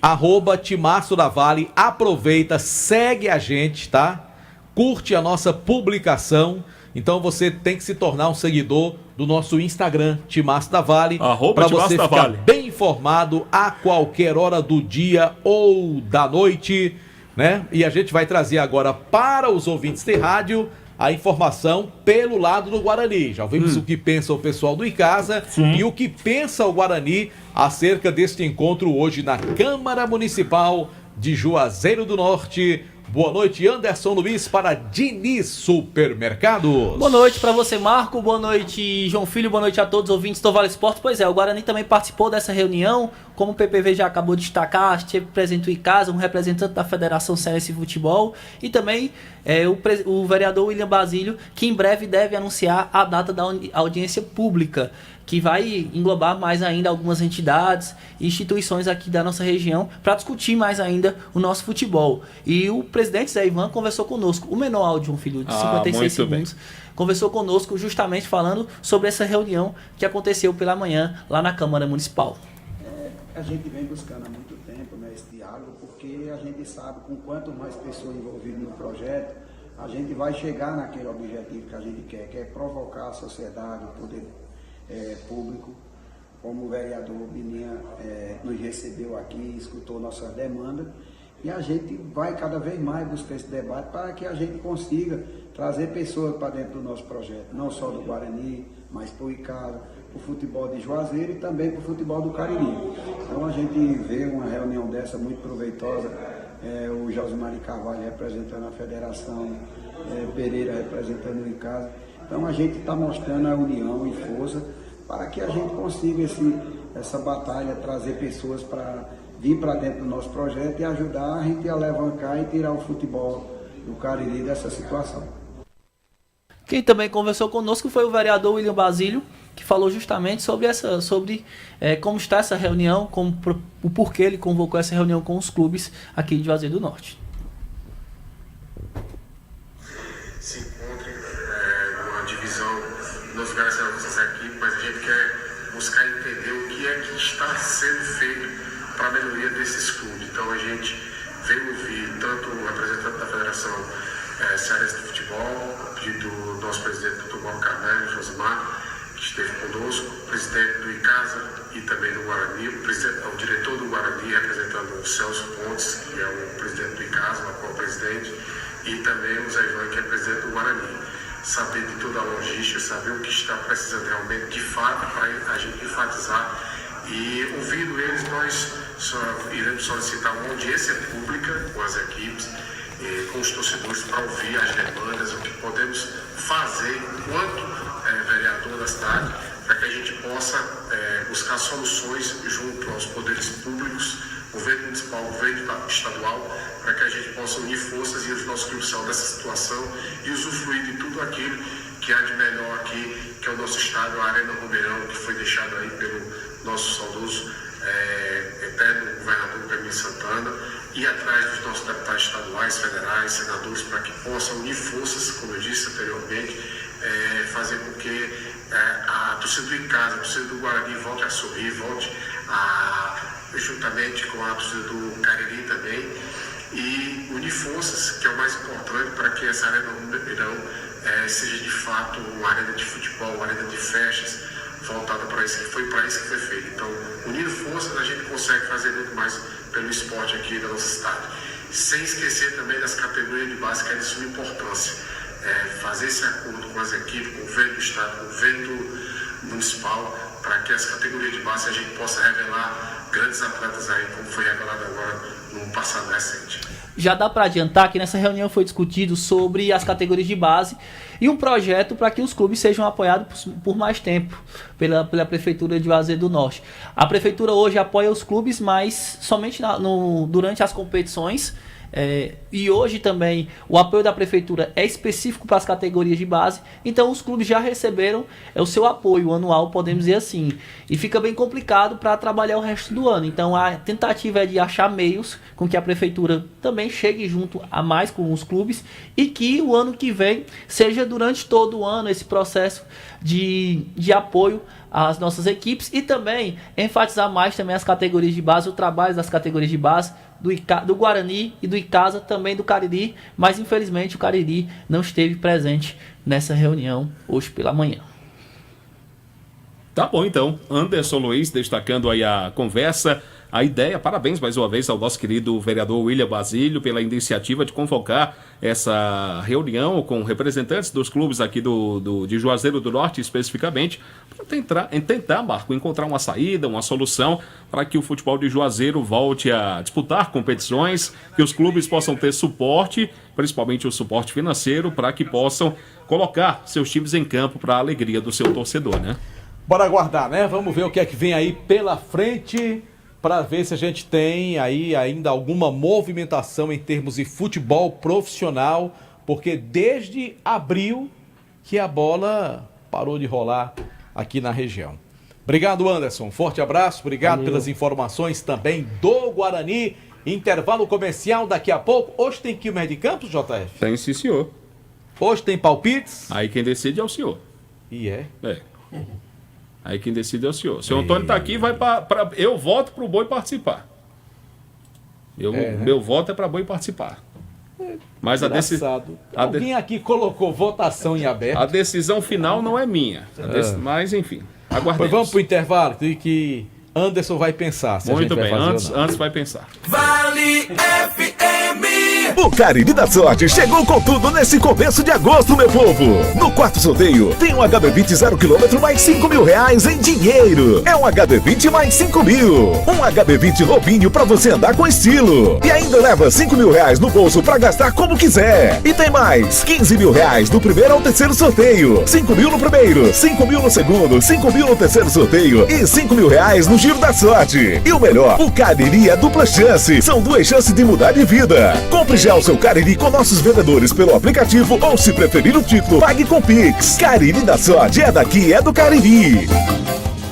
@Timaço da Vale. Aproveita, segue a gente, tá? Curte a nossa publicação. Então você tem que se tornar um seguidor do nosso Instagram, Timaço da Vale, para você ficar bem informado a qualquer hora do dia ou da noite, né? E a gente vai trazer agora para os ouvintes de rádio a informação pelo lado do Guarani. Já ouvimos o que pensa o pessoal do Icasa e o que pensa o Guarani acerca deste encontro hoje na Câmara Municipal de Juazeiro do Norte. Boa noite, Anderson Luiz, para Diniz Supermercados. Boa noite para você, Marco. Boa noite, João Filho. Boa noite a todos os ouvintes do Vale Esporte. Pois é, o Guarani também participou dessa reunião. Como o PPV já acabou de destacar, esteve presente em casa, um representante da Federação Cearense de Futebol e também o vereador William Basílio, que em breve deve anunciar a data da audiência pública, que vai englobar mais ainda algumas entidades e instituições aqui da nossa região para discutir mais ainda o nosso futebol. E o presidente Zé Ivan conversou conosco, o menor áudio, um filho de 56 segundos, conversou conosco justamente falando sobre essa reunião que aconteceu pela manhã lá na Câmara Municipal. A gente vem buscando há muito tempo, né, esse diálogo, porque a gente sabe que com quanto mais pessoas envolvidas no projeto, a gente vai chegar naquele objetivo que a gente quer, que é provocar a sociedade, o poder público, como o vereador Bininha nos recebeu aqui, escutou nossas demandas, e a gente vai cada vez mais buscar esse debate para que a gente consiga trazer pessoas para dentro do nosso projeto, não só do Guarani, mas para o Icasa, para o futebol de Juazeiro e também para o futebol do Cariri. Então a gente vê uma reunião dessa muito proveitosa, o Josimar Carvalho representando a federação, Pereira representando o Icasa. Então a gente está mostrando a união e força para que a gente consiga essa batalha, trazer pessoas para vir para dentro do nosso projeto e ajudar a gente a alavancar e tirar o futebol do Cariri dessa situação. Quem também conversou conosco foi o vereador William Basílio, que falou justamente sobre como está essa reunião, o porquê ele convocou essa reunião com os clubes aqui de Juazeiro do Norte. Se encontrem numa divisão nos lugares das equipes, mas a gente quer buscar entender o que é que está sendo feito para a melhoria desses clubes. Então a gente veio ouvir tanto o representante da Federação Cearense de Futebol, a pedido do nosso presidente, Dr. Mauro Carvalho, Josimar, que esteve conosco, o presidente do Icasa e também do Guarani, o diretor do Guarani, representando o Celso Pontes, que é o presidente do Icasa, o atual presidente, e também o Zé Ivan, que é presidente do Guarani. Saber de toda a logística, saber o que está precisando realmente, de fato, para a gente enfatizar. E ouvindo eles, nós iremos solicitar uma audiência pública com as equipes, com os torcedores, para ouvir as demandas, o que podemos fazer enquanto vereador da cidade, para que a gente possa buscar soluções junto aos poderes públicos governo municipal, governo estadual, para que a gente possa unir forças e os nossos clubes saiam dessa situação e usufruir de tudo aquilo que há de melhor aqui, que é o nosso estádio, a Arena Romeirão, que foi deixado aí pelo nosso saudoso eterno governador Camilo Santana, e atrás dos nossos deputados estaduais, federais, senadores, para que possam unir forças, como eu disse anteriormente, fazer com que a torcida do Icasa, a torcida do Guarani volte a sorrir, volte juntamente com a torcida do Cariri também, e unir forças, que é o mais importante para que essa Arena Romeirão seja de fato uma arena de futebol, uma arena de festas, voltada para isso, que foi para isso que foi feito. Então, unindo forças, a gente consegue fazer muito mais pelo esporte aqui da nossa cidade. Sem esquecer também das categorias de base, que é de suma importância. Fazer esse acordo com as equipes, com o governo do estado, com o governo municipal, para que as categorias de base a gente possa revelar grandes atletas aí, como foi revelado agora no passado recente. Já dá para adiantar que nessa reunião foi discutido sobre as categorias de base e um projeto para que os clubes sejam apoiados por mais tempo pela Prefeitura de Juazeiro do Norte. A Prefeitura hoje apoia os clubes, mas somente durante as competições. E hoje também o apoio da Prefeitura é específico para as categorias de base, então os clubes já receberam o seu apoio anual, podemos dizer assim, e fica bem complicado para trabalhar o resto do ano. Então a tentativa é de achar meios com que a Prefeitura também chegue junto a mais com os clubes e que o ano que vem seja durante todo o ano esse processo de apoio às nossas equipes e também enfatizar mais também as categorias de base, o trabalho das categorias de base do Guarani e do Icasa, também do Cariri, mas infelizmente o Cariri não esteve presente nessa reunião hoje pela manhã. Tá bom então, Anderson Luiz destacando aí a conversa, a ideia, parabéns mais uma vez ao nosso querido vereador William Basílio pela iniciativa de convocar essa reunião com representantes dos clubes aqui de Juazeiro do Norte especificamente, para tentar, Marco, encontrar uma saída, uma solução para que o futebol de Juazeiro volte a disputar competições, que os clubes possam ter suporte, principalmente o suporte financeiro, para que possam colocar seus times em campo para a alegria do seu torcedor, né? Bora aguardar, né? Vamos ver o que é que vem aí pela frente para ver se a gente tem aí ainda alguma movimentação em termos de futebol profissional, porque desde abril que a bola parou de rolar aqui na região. Obrigado, Anderson. Forte abraço. Obrigado pelas informações também do Guarani. Intervalo comercial daqui a pouco. Hoje tem Quilmes de Campos, JF? Tem, sim, senhor. Hoje tem palpites? Aí quem decide é o senhor. E é? Aí quem decide é o senhor. O senhor Antônio está aqui, vai para. Eu voto para o Boi participar. Meu voto é para Boi participar. Mas Alguém aqui colocou votação em aberto. A decisão final não é minha. Mas, enfim, aguardemos. Pois vamos para o intervalo, que Anderson vai pensar. Muito bem, antes vai pensar. Vale FM. O Cariri da Sorte chegou com tudo nesse começo de agosto, meu povo. No quarto sorteio, tem um HB20 0km mais 5 mil reais em dinheiro. É um HB20 mais 5 mil. Um HB20 Lobinho pra você andar com estilo. E ainda leva 5 mil reais no bolso pra gastar como quiser. E tem mais 15 mil reais do primeiro ao terceiro sorteio. 5 mil no primeiro, 5 mil no segundo, 5 mil no terceiro sorteio e 5 mil reais no Giro da Sorte. E o melhor, o Cariri é dupla chance. São 2 chances de mudar de vida. Compre já o seu Cariri com nossos vendedores pelo aplicativo ou, se preferir o título, pague com Pix. Cariri da Sorte é daqui, é do Cariri.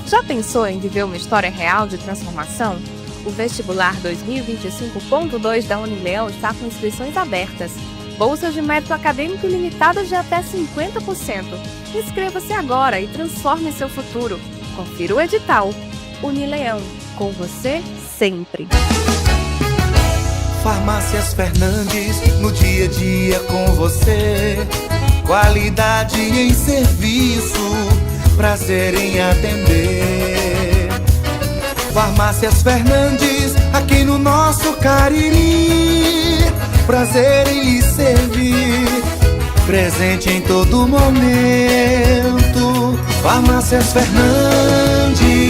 Já pensou em viver uma história real de transformação? O vestibular 2025.2 da Unileão está com inscrições abertas. Bolsas de mérito acadêmico ilimitadas de até 50%. Inscreva-se agora e transforme seu futuro. Confira o edital. Unileão, com você sempre. Farmácias Fernandes, no dia a dia com você. Qualidade em serviço, prazer em atender. Farmácias Fernandes, aqui no nosso Cariri. Prazer em lhe servir, presente em todo momento. Farmácias Fernandes.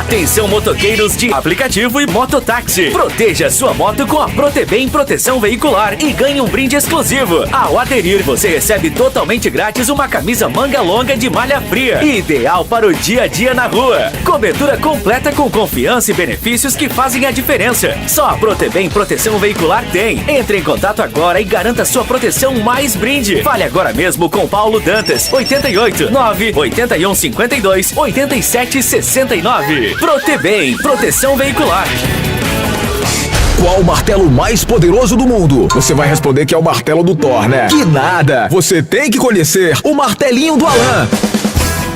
Atenção motoqueiros de aplicativo e mototáxi. Proteja sua moto com a Protebem Proteção Veicular e ganhe um brinde exclusivo. Ao aderir, você recebe totalmente grátis uma camisa manga longa de malha fria, ideal para o dia a dia na rua. Cobertura completa com confiança e benefícios que fazem a diferença. Só a Protebem Proteção Veicular tem. Entre em contato agora e garanta sua proteção mais brinde. Fale agora mesmo com Paulo Dantas, 88 981 52 87 69. Protebem Proteção Veicular. Qual o martelo mais poderoso do mundo? Você vai responder que é o martelo do Thor, né? Que nada! Você tem que conhecer o martelinho do Alan.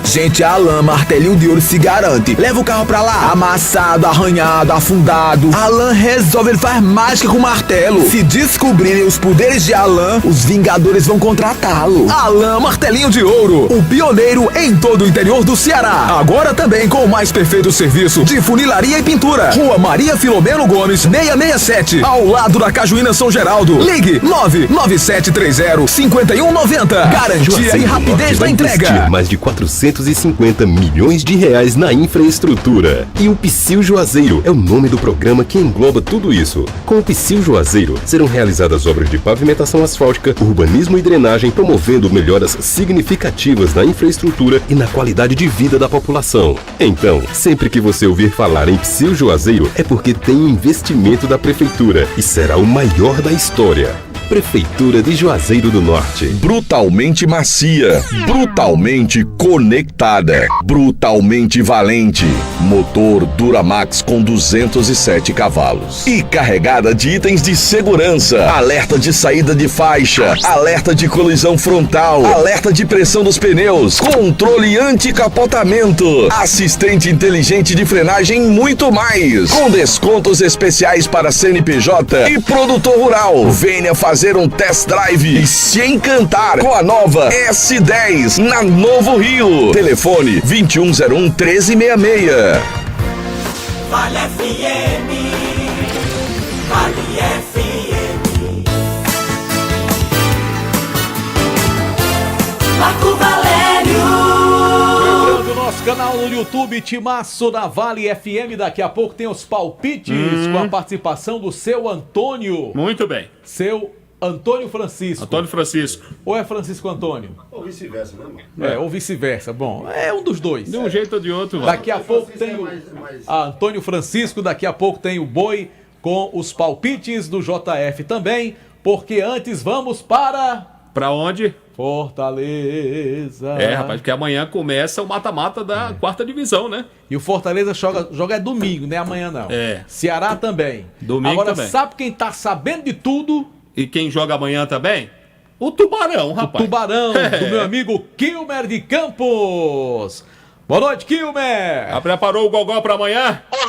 Gente, a Alan Martelinho de Ouro se garante. Leva o carro pra lá, amassado, arranhado, afundado. Alan resolve, ele faz mágica com o martelo. Se descobrirem os poderes de Alan, os Vingadores vão contratá-lo. Alan Martelinho de Ouro, o pioneiro em todo o interior do Ceará. Agora também com o mais perfeito serviço de funilaria e pintura. Rua Maria Filomeno Gomes, 667, ao lado da Cajuína São Geraldo. Ligue 99730-5190. Garantia e rapidez da entrega. Mais de 450 milhões de reais na infraestrutura. E o Psyu Juazeiro é o nome do programa que engloba tudo isso. Com o Psyu Juazeiro serão realizadas obras de pavimentação asfáltica, urbanismo e drenagem, promovendo melhoras significativas na infraestrutura e na qualidade de vida da população. Então, sempre que você ouvir falar em Psyu Juazeiro, é porque tem investimento da Prefeitura e será o maior da história. Prefeitura de Juazeiro do Norte. Brutalmente macia, brutalmente conectada, brutalmente valente. Motor Duramax com 207 cavalos. E carregada de itens de segurança. Alerta de saída de faixa, alerta de colisão frontal, alerta de pressão dos pneus, controle anti-capotamento, assistente inteligente de frenagem e muito mais. Com descontos especiais para CNPJ e produtor rural. Venha fazer um test drive e se encantar com a nova S10 na Novo Rio. Telefone 2101-1366. Vale FM, Vale FM. Marco Valério. Lembrando o nosso canal no YouTube, Timaço da Vale FM. Daqui a pouco tem os palpites com a participação do seu Antônio. Muito bem. Seu Antônio Francisco. Antônio Francisco. Ou é Francisco Antônio? Ou vice-versa, né, mano? Ou vice-versa. Bom, é um dos dois. De um jeito ou de outro. Daqui a pouco tem o Antônio Francisco, daqui a pouco tem o Boi com os palpites do JF também, porque antes vamos para... Pra onde? Fortaleza. Rapaz, porque amanhã começa o mata-mata da quarta divisão, né? E o Fortaleza joga domingo, não é amanhã não. Ceará também. Domingo Agora, também. sabe quem tá sabendo de tudo? E quem joga amanhã também? O Tubarão, rapaz. O Tubarão, do meu amigo Kilmer de Campos. Boa noite, Kilmer. Já preparou o gogó pra amanhã? Boa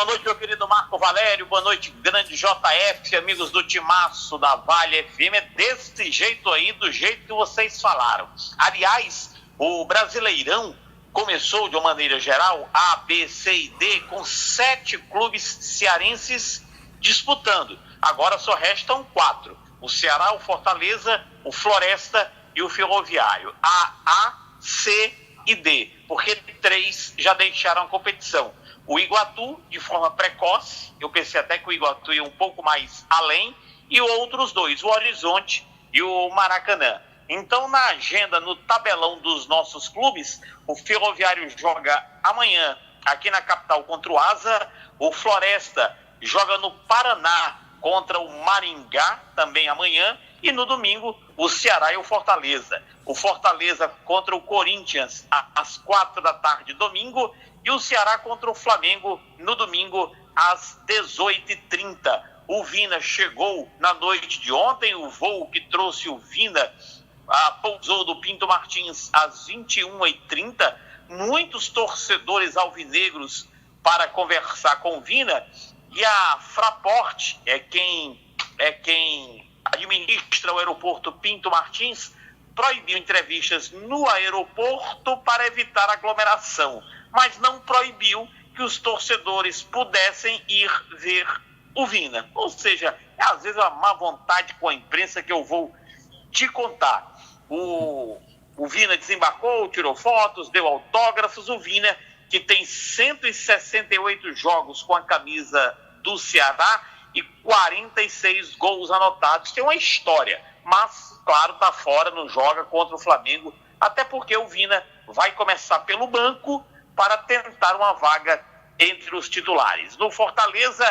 noite, meu querido Marco Valério. Boa noite, grande JF, amigos do Timaço da Vale FM. É desse jeito aí, do jeito que vocês falaram. Aliás, o Brasileirão começou de uma maneira geral, A, B, C e D, com 7 clubes cearenses disputando. Agora só restam 4. O Ceará, o Fortaleza, o Floresta e o Ferroviário. A, C e D. Porque 3 já deixaram a competição. O Iguatu, de forma precoce, eu pensei até que o Iguatu ia um pouco mais além, e outros 2, o Horizonte e o Maracanã. Então, na agenda, no tabelão dos nossos clubes, o Ferroviário joga amanhã aqui na capital contra o Asa, o Floresta joga no Paraná contra o Maringá, também amanhã, e no domingo o Ceará e o Fortaleza. O Fortaleza contra o Corinthians às 4 da tarde, domingo, e o Ceará contra o Flamengo no domingo às 18h30. O Vina chegou na noite de ontem, o voo que trouxe o Vina pousou do Pinto Martins às 21h30. Muitos torcedores alvinegros para conversar com o Vina, e a Fraport é quem administra o aeroporto Pinto Martins, proibiu entrevistas no aeroporto para evitar aglomeração, mas não proibiu que os torcedores pudessem ir ver o Vina. Ou seja, às vezes é uma má vontade com a imprensa que eu vou te contar. O Vina desembarcou, tirou fotos, deu autógrafos. O Vina que tem 168 jogos com a camisa do Ceará e 46 gols anotados. Tem uma história, mas, claro, tá fora, não joga contra o Flamengo, até porque o Vina vai começar pelo banco para tentar uma vaga entre os titulares. No Fortaleza,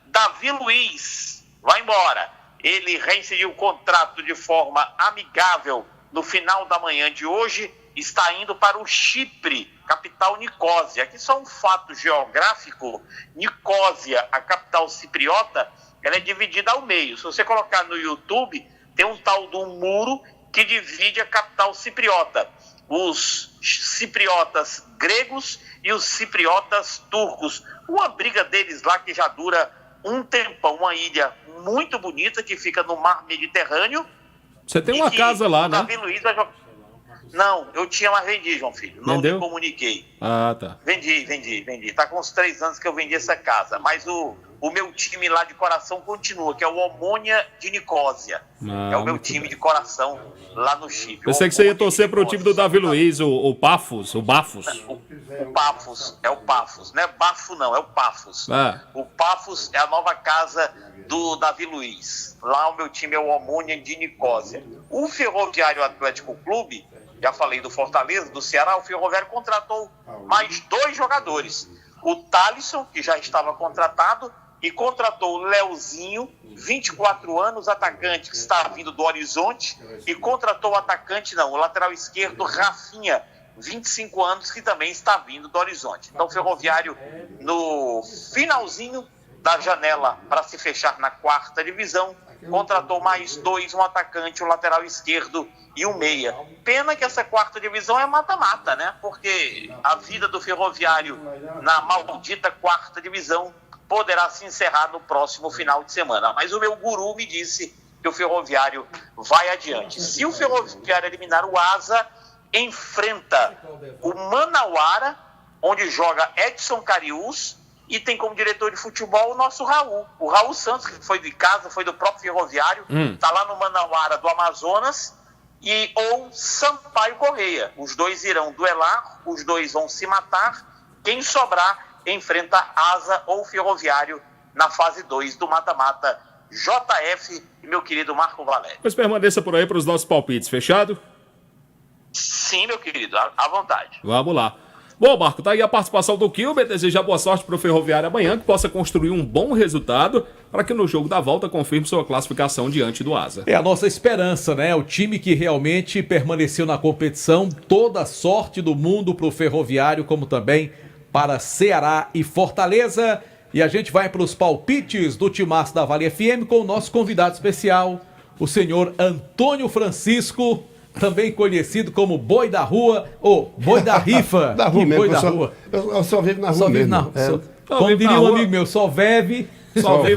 Davi Luiz vai embora. Ele reincidiu o contrato de forma amigável no final da manhã de hoje, está indo para o Chipre, capital Nicósia. Aqui só um fato geográfico: Nicósia, a capital cipriota, ela é dividida ao meio. Se você colocar no YouTube, tem um tal de um muro que divide a capital cipriota. Os cipriotas gregos e os cipriotas turcos. Uma briga deles lá que já dura um tempão, uma ilha muito bonita que fica no mar Mediterrâneo. Você tem uma casa lá, né? Davi Luiz vai jogar. Não, eu tinha, mas vendi, João Filho. Não me comuniquei. Ah, tá. Vendi. Tá com uns 3 anos que eu vendi essa casa. Mas o meu time lá de coração continua, que é o Omônia de Nicósia. É o meu time de coração lá no Chipre. Eu sei que você ia torcer pro time do Davi Luiz, o Pafos, o Bafos. O Pafos, é o Pafos. Não é Bafo, não, é o Pafos. O Pafos é a nova casa do Davi Luiz. Lá o meu time é o Omônia de Nicósia. O Ferroviário Atlético Clube, já falei do Fortaleza, do Ceará, o Ferroviário contratou mais 2 jogadores. O Thalisson, que já estava contratado, e contratou o Leozinho, 24 anos, atacante que está vindo do Horizonte, e contratou o lateral esquerdo, Rafinha, 25 anos, que também está vindo do Horizonte. Então o Ferroviário, no finalzinho da janela para se fechar na 4ª divisão, contratou mais 2, um atacante, um lateral esquerdo e um meia. Pena que essa 4ª divisão é mata-mata, né? Porque a vida do Ferroviário na maldita 4ª divisão poderá se encerrar no próximo final de semana. Mas o meu guru me disse que o Ferroviário vai adiante. Se o Ferroviário eliminar o Asa, enfrenta o Manauara, onde joga Edson Cariús, e tem como diretor de futebol o nosso Raul. O Raul Santos, que foi de casa, foi do próprio Ferroviário, está lá no Manauara do Amazonas, ou Sampaio Correia. Os 2 irão duelar, os 2 vão se matar. Quem sobrar enfrenta Asa ou Ferroviário na fase 2 do mata-mata. JF e meu querido Marco Valério. Mas permaneça por aí para os nossos palpites, fechado? Sim, meu querido, à vontade. Vamos lá. Bom, Marco, tá aí a participação do Kilber. Desejar boa sorte para o Ferroviário amanhã, que possa construir um bom resultado para que no jogo da volta confirme sua classificação diante do Asa. É a nossa esperança, né? O time que realmente permaneceu na competição. Toda a sorte do mundo para o Ferroviário, como também para Ceará e Fortaleza. E a gente vai para os palpites do Timaço da Vale FM com o nosso convidado especial, o senhor Antônio Francisco, também conhecido como Boi da Rua, ou Boi da Rifa. Da rua mesmo, Boi da Rua. Eu só vivo na rua só mesmo. Na, como diria um amigo meu, só vive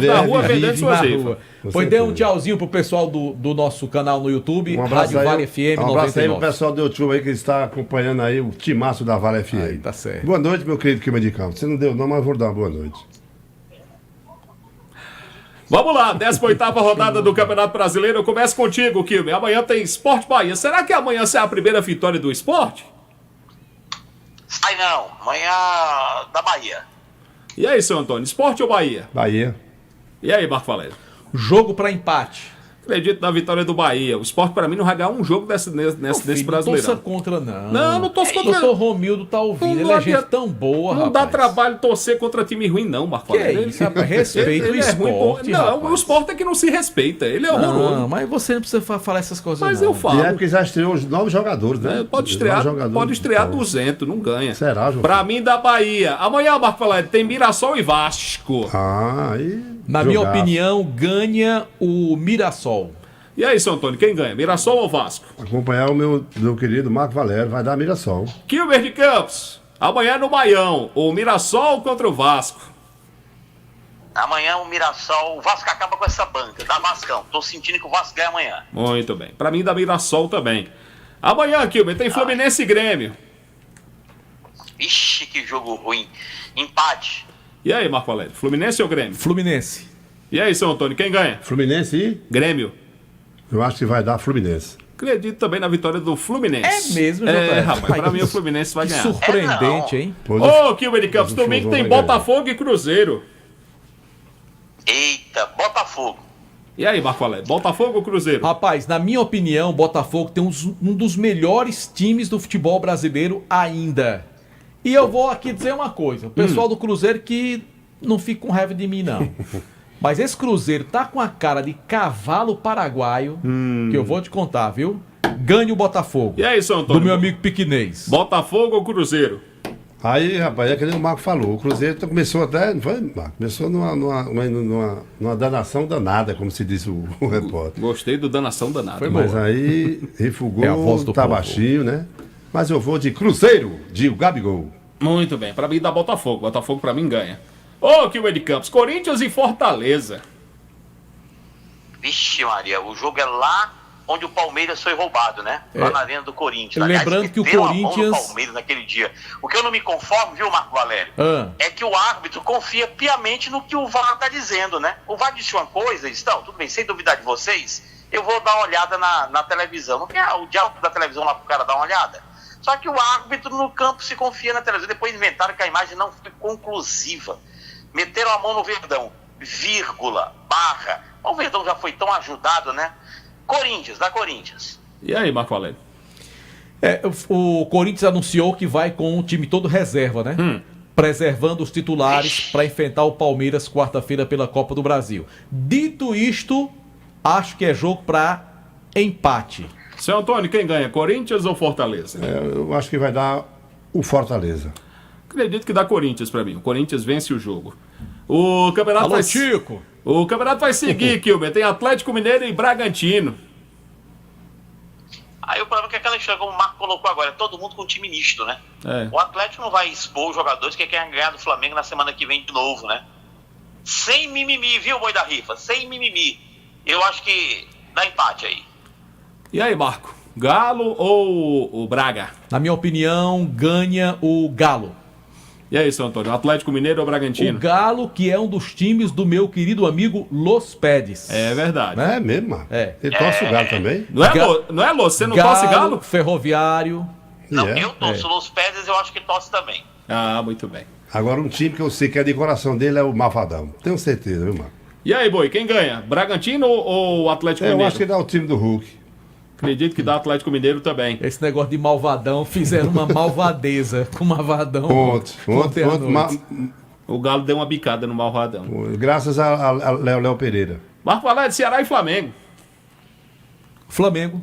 na rua vendendo suas rifas. Pois dê um tchauzinho pro pessoal do nosso canal no YouTube, Rádio Vale FM 99. Um abraço aí pro pessoal do YouTube aí que está acompanhando aí o Timaço da Vale FM. Aí, tá certo. Boa noite, meu querido Kilber de Campos. Você não deu não, mas eu vou dar uma boa noite. Vamos lá, 18ª rodada do Campeonato Brasileiro. Eu começo contigo, Kilber. Amanhã tem Sport Bahia. Será que amanhã será a primeira vitória do Sport? Sai não, amanhã da Bahia. E aí, seu Antônio, Sport ou Bahia? Bahia. E aí, Marco Valério? Jogo para empate. Acredito na vitória do Bahia. O Sport, para mim, não vai ganhar um jogo desse brasileiro. Não torça contra, não. Não, não torço contra. O doutor Romildo tá ouvindo. Ele é gente tão boa, não rapaz. Dá trabalho torcer contra time ruim, não, Marco Valério. Que é isso, rapaz? Respeita o esporte, Não, rapaz. o Sport é que não se respeita. Ele é horroroso. Não, mas você não precisa falar essas coisas, mas não. eu falo. E é porque já estreou os 9 jogadores, né? Pode estrear 200, não ganha. Será, João? Pra mim, da Bahia. Amanhã, Marco Valério, tem Mirassol e Vasco. Na minha opinião, ganha o Mirassol. E aí, seu Antônio, quem ganha? Mirassol ou Vasco? Acompanhar o meu querido Marco Valério, vai dar Mirassol. Kilber de Campos, amanhã no Baião, o Mirassol contra o Vasco. Amanhã o Mirassol, o Vasco acaba com essa banca, dá Vascão. Tô sentindo que o Vasco ganha amanhã. Muito bem, pra mim dá Mirassol também. Amanhã, Kilber, tem Fluminense e Grêmio. Ixi, que jogo ruim. Empate. E aí, Marco Valério, Fluminense ou Grêmio? Fluminense. E aí, seu Antônio, quem ganha? Fluminense e? Grêmio. Eu acho que vai dar Fluminense. Acredito também na vitória do Fluminense. É mesmo, É, JF? rapaz, pra mim o Fluminense vai Que ganhar. surpreendente, hein? Ô, Kilber de Campos, domingo tem Botafogo e Cruzeiro. Eita, Botafogo. E aí, Marco Aurélio, Botafogo ou Cruzeiro? Rapaz, na minha opinião, o Botafogo tem um dos melhores times do futebol brasileiro ainda. E eu vou aqui dizer uma coisa. O pessoal do Cruzeiro que não fica com raiva de mim, não. Mas esse Cruzeiro tá com a cara de cavalo paraguaio, que eu vou te contar, viu? Ganha o Botafogo. E aí, São Antônio? Do meu amigo piquinês. Botafogo ou Cruzeiro? Aí, rapaz, é aquele que o Marco falou. O Cruzeiro começou até, não foi, Marco? Começou numa danação danada, como se disse o repórter. Gostei do danação danada. Foi mas aí refugou, É a voz do tá povo. baixinho, né? Mas eu vou de Cruzeiro, de Gabigol. Muito bem, pra mim dá Botafogo. Botafogo pra mim ganha. Ô, Kilber de Campos, Corinthians e Fortaleza. Vixe, Maria, o jogo é lá onde o Palmeiras foi roubado, né? Lá na arena do Corinthians. Lembrando que o meteram a mão no Corinthians- Palmeiras naquele dia. O que eu não me conformo, viu, Marco Valério? É que o árbitro confia piamente no que o VAR está dizendo, né? O VAR disse uma coisa, então, tudo bem, sem duvidar de vocês, eu vou dar uma olhada na televisão. Não tem o diabo da televisão lá pro cara dar uma olhada? Só que o árbitro no campo se confia na televisão. Depois inventaram que a imagem não foi conclusiva. Meteram a mão no Verdão, vírgula, barra. O Verdão já foi tão ajudado, né? Corinthians, da Corinthians. E aí, Marco Aurélio? O Corinthians anunciou que vai com o time todo reserva, né? Preservando os titulares para enfrentar o Palmeiras quarta-feira pela Copa do Brasil. Dito isto, acho que é jogo para empate. Seu Antônio, quem ganha, Corinthians ou Fortaleza? Eu acho que vai dar o Fortaleza. Acredito que dá Corinthians pra mim. O Corinthians vence o jogo. O campeonato Alô, vai... Chico! O campeonato vai seguir, Kilber. Tem Atlético Mineiro e Bragantino. Aí o problema é que aquela história, como o Marco colocou agora, é todo mundo com um time misto, né? É. O Atlético não vai expor os jogadores que querem ganhar do Flamengo na semana que vem de novo, né? Sem mimimi, viu, Boi da Rifa? Sem mimimi. Eu acho que dá empate aí. E aí, Marco? Galo ou o Braga? Na minha opinião, ganha o Galo. E aí, seu Antônio? Atlético Mineiro ou Bragantino? O Galo, que é um dos times do meu querido amigo Los Pedes. É verdade. É mesmo, mano? É. Ele torce o Galo também? Não é, Lô? Você não torce Galo? Ferroviário. Não, eu torço. Los Pérez eu acho que torce também. Ah, muito bem. Agora, um time que eu sei que é de coração dele é o Malvadão. Tenho certeza, viu, Marco? E aí, Boi? Quem ganha? Bragantino ou o Atlético Eu Mineiro? acho que dá o time do Hulk. Acredito que dá Atlético Mineiro também. Esse negócio de malvadão, fizeram uma malvadeza com o malvadão. Ontem, à noite. O Galo deu uma bicada no Malvadão. Graças a Léo Pereira. Marco Valério, Ceará e Flamengo. Flamengo.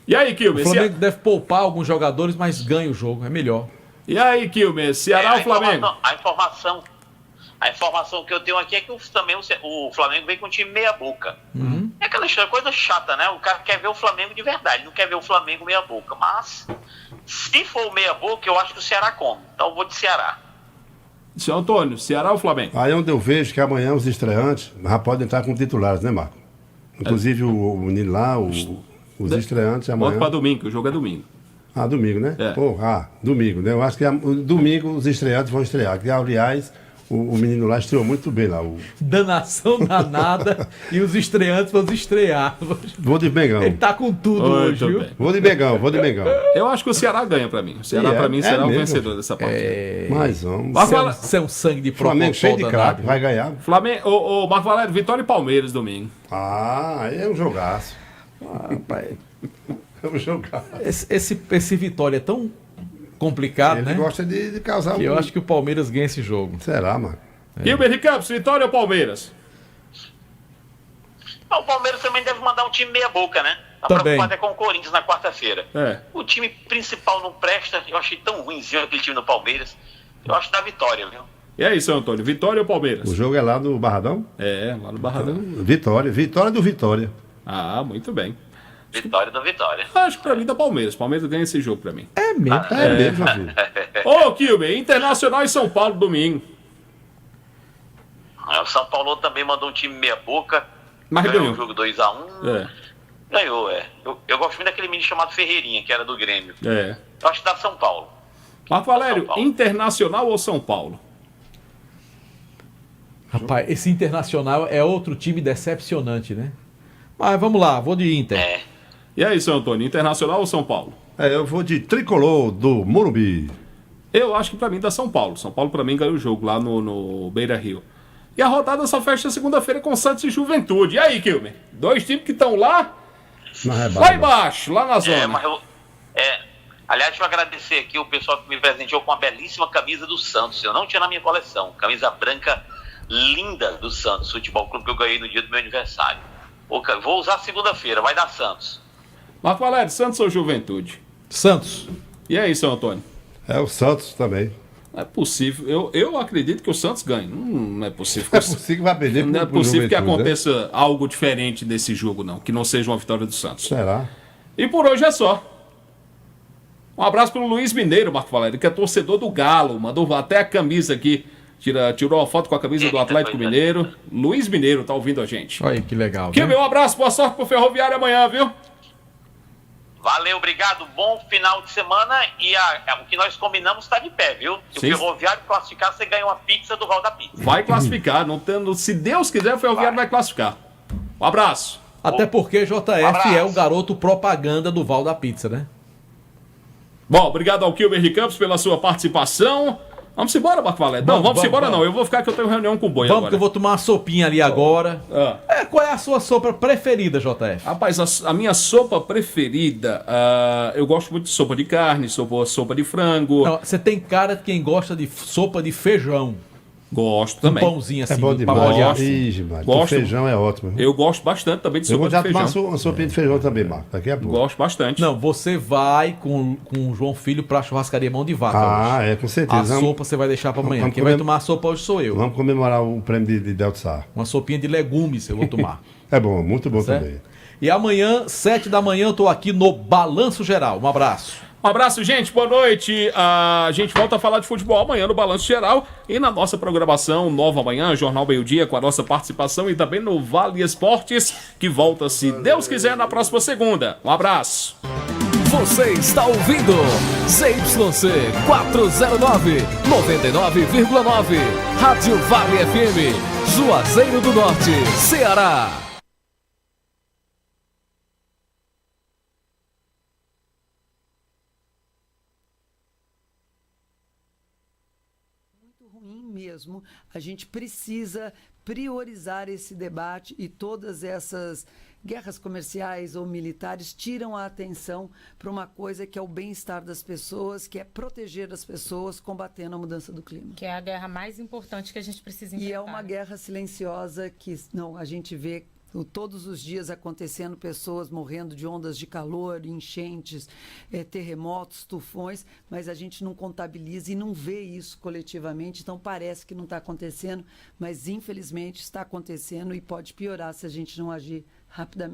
E aí, Kilmer? O Flamengo deve poupar alguns jogadores, mas ganha o jogo, é melhor. E aí, Kilmer? Ceará ou Flamengo? A informação que eu tenho aqui é que o Flamengo vem com um time meia boca. É aquela história, coisa chata, né? O cara quer ver o Flamengo de verdade, não quer ver o Flamengo meia boca. Mas, se for o meia boca, eu acho que o Ceará come. Então eu vou de Ceará. Seu Antônio, Ceará ou Flamengo? Aí onde eu vejo que amanhã os estreantes já podem entrar com titulares, né, Marco? Inclusive o menino lá, os estreantes amanhã. Bota pra domingo, que o jogo é domingo. Ah, domingo, né? É. Domingo, né? Eu acho que domingo os estreantes vão estrear. Que, aliás, o menino lá estreou muito bem lá. Danação danada e os estreantes vão estrear. Vou de Mengão. Ele tá com tudo hoje, viu? Vou de Mengão. Eu acho que o Ceará ganha pra mim. O Ceará, pra mim, será o vencedor dessa partida. Mas vamos. Isso é um sangue de Flamengo cheio de danado, craque, viu? vai ganhar. Flamengo, ô Marco Valério, Vitória e Palmeiras domingo. Ah, aí é um jogaço. Rapaz. É um jogaço. Esse Vitória é tão complicado, Ele né? gosta de causar Que eu acho que o Palmeiras ganha esse jogo. Será, mano? Kilber de Campos, Vitória ou Palmeiras? O Palmeiras também deve mandar um time meia boca, né? Tá Também. preocupado com o Corinthians na quarta-feira. É. O time principal não presta. Eu achei tão ruimzinho aquele time do Palmeiras. Eu acho da vitória, viu? E aí, seu Antônio, Vitória ou Palmeiras? O jogo é lá no Barradão? É, lá no Barradão. Vitória do Vitória. Ah, muito bem. Vitória da vitória. Acho que pra mim dá Palmeiras. Palmeiras ganha esse jogo pra mim. É mesmo? É mesmo, meu filho. Ô, Kilber, Internacional e São Paulo domingo. O São Paulo também mandou um time meia boca. Mas ganhou ganhou. o jogo 2-1. É, Ganhou, é. Eu gosto muito daquele menino chamado Ferreirinha, que era do Grêmio. é. Eu acho que dá São Paulo. Marco Valério, São Paulo. Internacional ou São Paulo? Rapaz, esse Internacional é outro time decepcionante, né? Mas vamos lá, vou de Inter. E aí, seu Antônio, Internacional ou São Paulo? Eu vou de Tricolor do Morumbi. Eu acho que pra mim dá São Paulo. São Paulo pra mim ganhou o jogo lá no Beira-Rio. E a rodada só fecha segunda-feira com Santos e Juventude. E aí, Kilmer? 2 times que estão lá embaixo, lá na zona. Aliás, deixa eu agradecer aqui o pessoal que me presenteou com uma belíssima camisa do Santos. Eu não tinha na minha coleção. Camisa branca linda do Santos, Futebol Clube, que eu ganhei no dia do meu aniversário. Vou usar segunda-feira, vai dar Santos. Marco Valério, Santos ou Juventude? Santos. E aí, seu Antônio? É o Santos também. Não é possível. Eu acredito que o Santos ganhe. Não é possível. É possível que vai perder. Não é possível que aconteça algo diferente desse jogo, não. Que não seja uma vitória do Santos. Será? E por hoje é só. Um abraço pro Luiz Mineiro, Marco Valério, que é torcedor do Galo. Mandou até a camisa aqui. Tirou uma foto com a camisa do Atlético Mineiro. Luiz Mineiro tá ouvindo a gente. Olha que legal. Que meu abraço, boa sorte pro Ferroviário amanhã, viu? Valeu, obrigado. Bom final de semana. E o que nós combinamos está de pé, viu? Se Sim. o Ferroviário classificar, você ganha uma pizza do Val da Pizza. Vai classificar. Não tendo, se Deus quiser, o Ferroviário vai classificar. Um abraço. Até porque JF é o garoto propaganda do Val da Pizza, né? Bom, obrigado ao Kilmer de Campos pela sua participação. Vamos embora, Marco Valério. Não, vamos embora não. Eu vou ficar que eu tenho reunião com o Boi Vamos agora. que eu vou tomar uma sopinha ali agora. Qual é a sua sopa preferida, JF? Rapaz, a minha sopa preferida, eu gosto muito de sopa de carne, sopa de frango. Não, você tem cara de quem gosta de sopa de feijão. Gosto também. Um pãozinho assim. É bom demais. Gosto. Feijão é ótimo. Eu gosto bastante também de sopa de feijão. Eu vou já tomar uma sopinha de feijão também, Marco. Daqui a pouco. Gosto bastante. Não, você vai com o João Filho pra churrascaria Mão de Vaca hoje. Com certeza. A sopa você vai deixar pra amanhã. Quem vai tomar a sopa hoje sou eu. Vamos comemorar o prêmio de Delta Sar. Uma sopinha de legumes eu vou tomar. É bom, muito bom certo? também. E amanhã, 7 da manhã, eu tô aqui no Balanço Geral. Um abraço. Um abraço, gente. Boa noite. A gente volta a falar de futebol amanhã no Balanço Geral e na nossa programação Nova Manhã, Jornal Meio Dia, com a nossa participação e também no Vale Esportes, que volta, se Deus quiser, na próxima segunda. Um abraço. Você está ouvindo ZYC 409, 99,9. Rádio Vale FM, Juazeiro do Norte, Ceará. Mesmo, a gente precisa priorizar esse debate e todas essas guerras comerciais ou militares tiram a atenção para uma coisa que é o bem-estar das pessoas, que é proteger as pessoas combatendo a mudança do clima. Que é a guerra mais importante que a gente precisa enfrentar. E é uma guerra silenciosa que a gente vê todos os dias acontecendo, pessoas morrendo de ondas de calor, enchentes, terremotos, tufões, mas a gente não contabiliza e não vê isso coletivamente, então parece que não está acontecendo, mas infelizmente está acontecendo e pode piorar se a gente não agir rapidamente.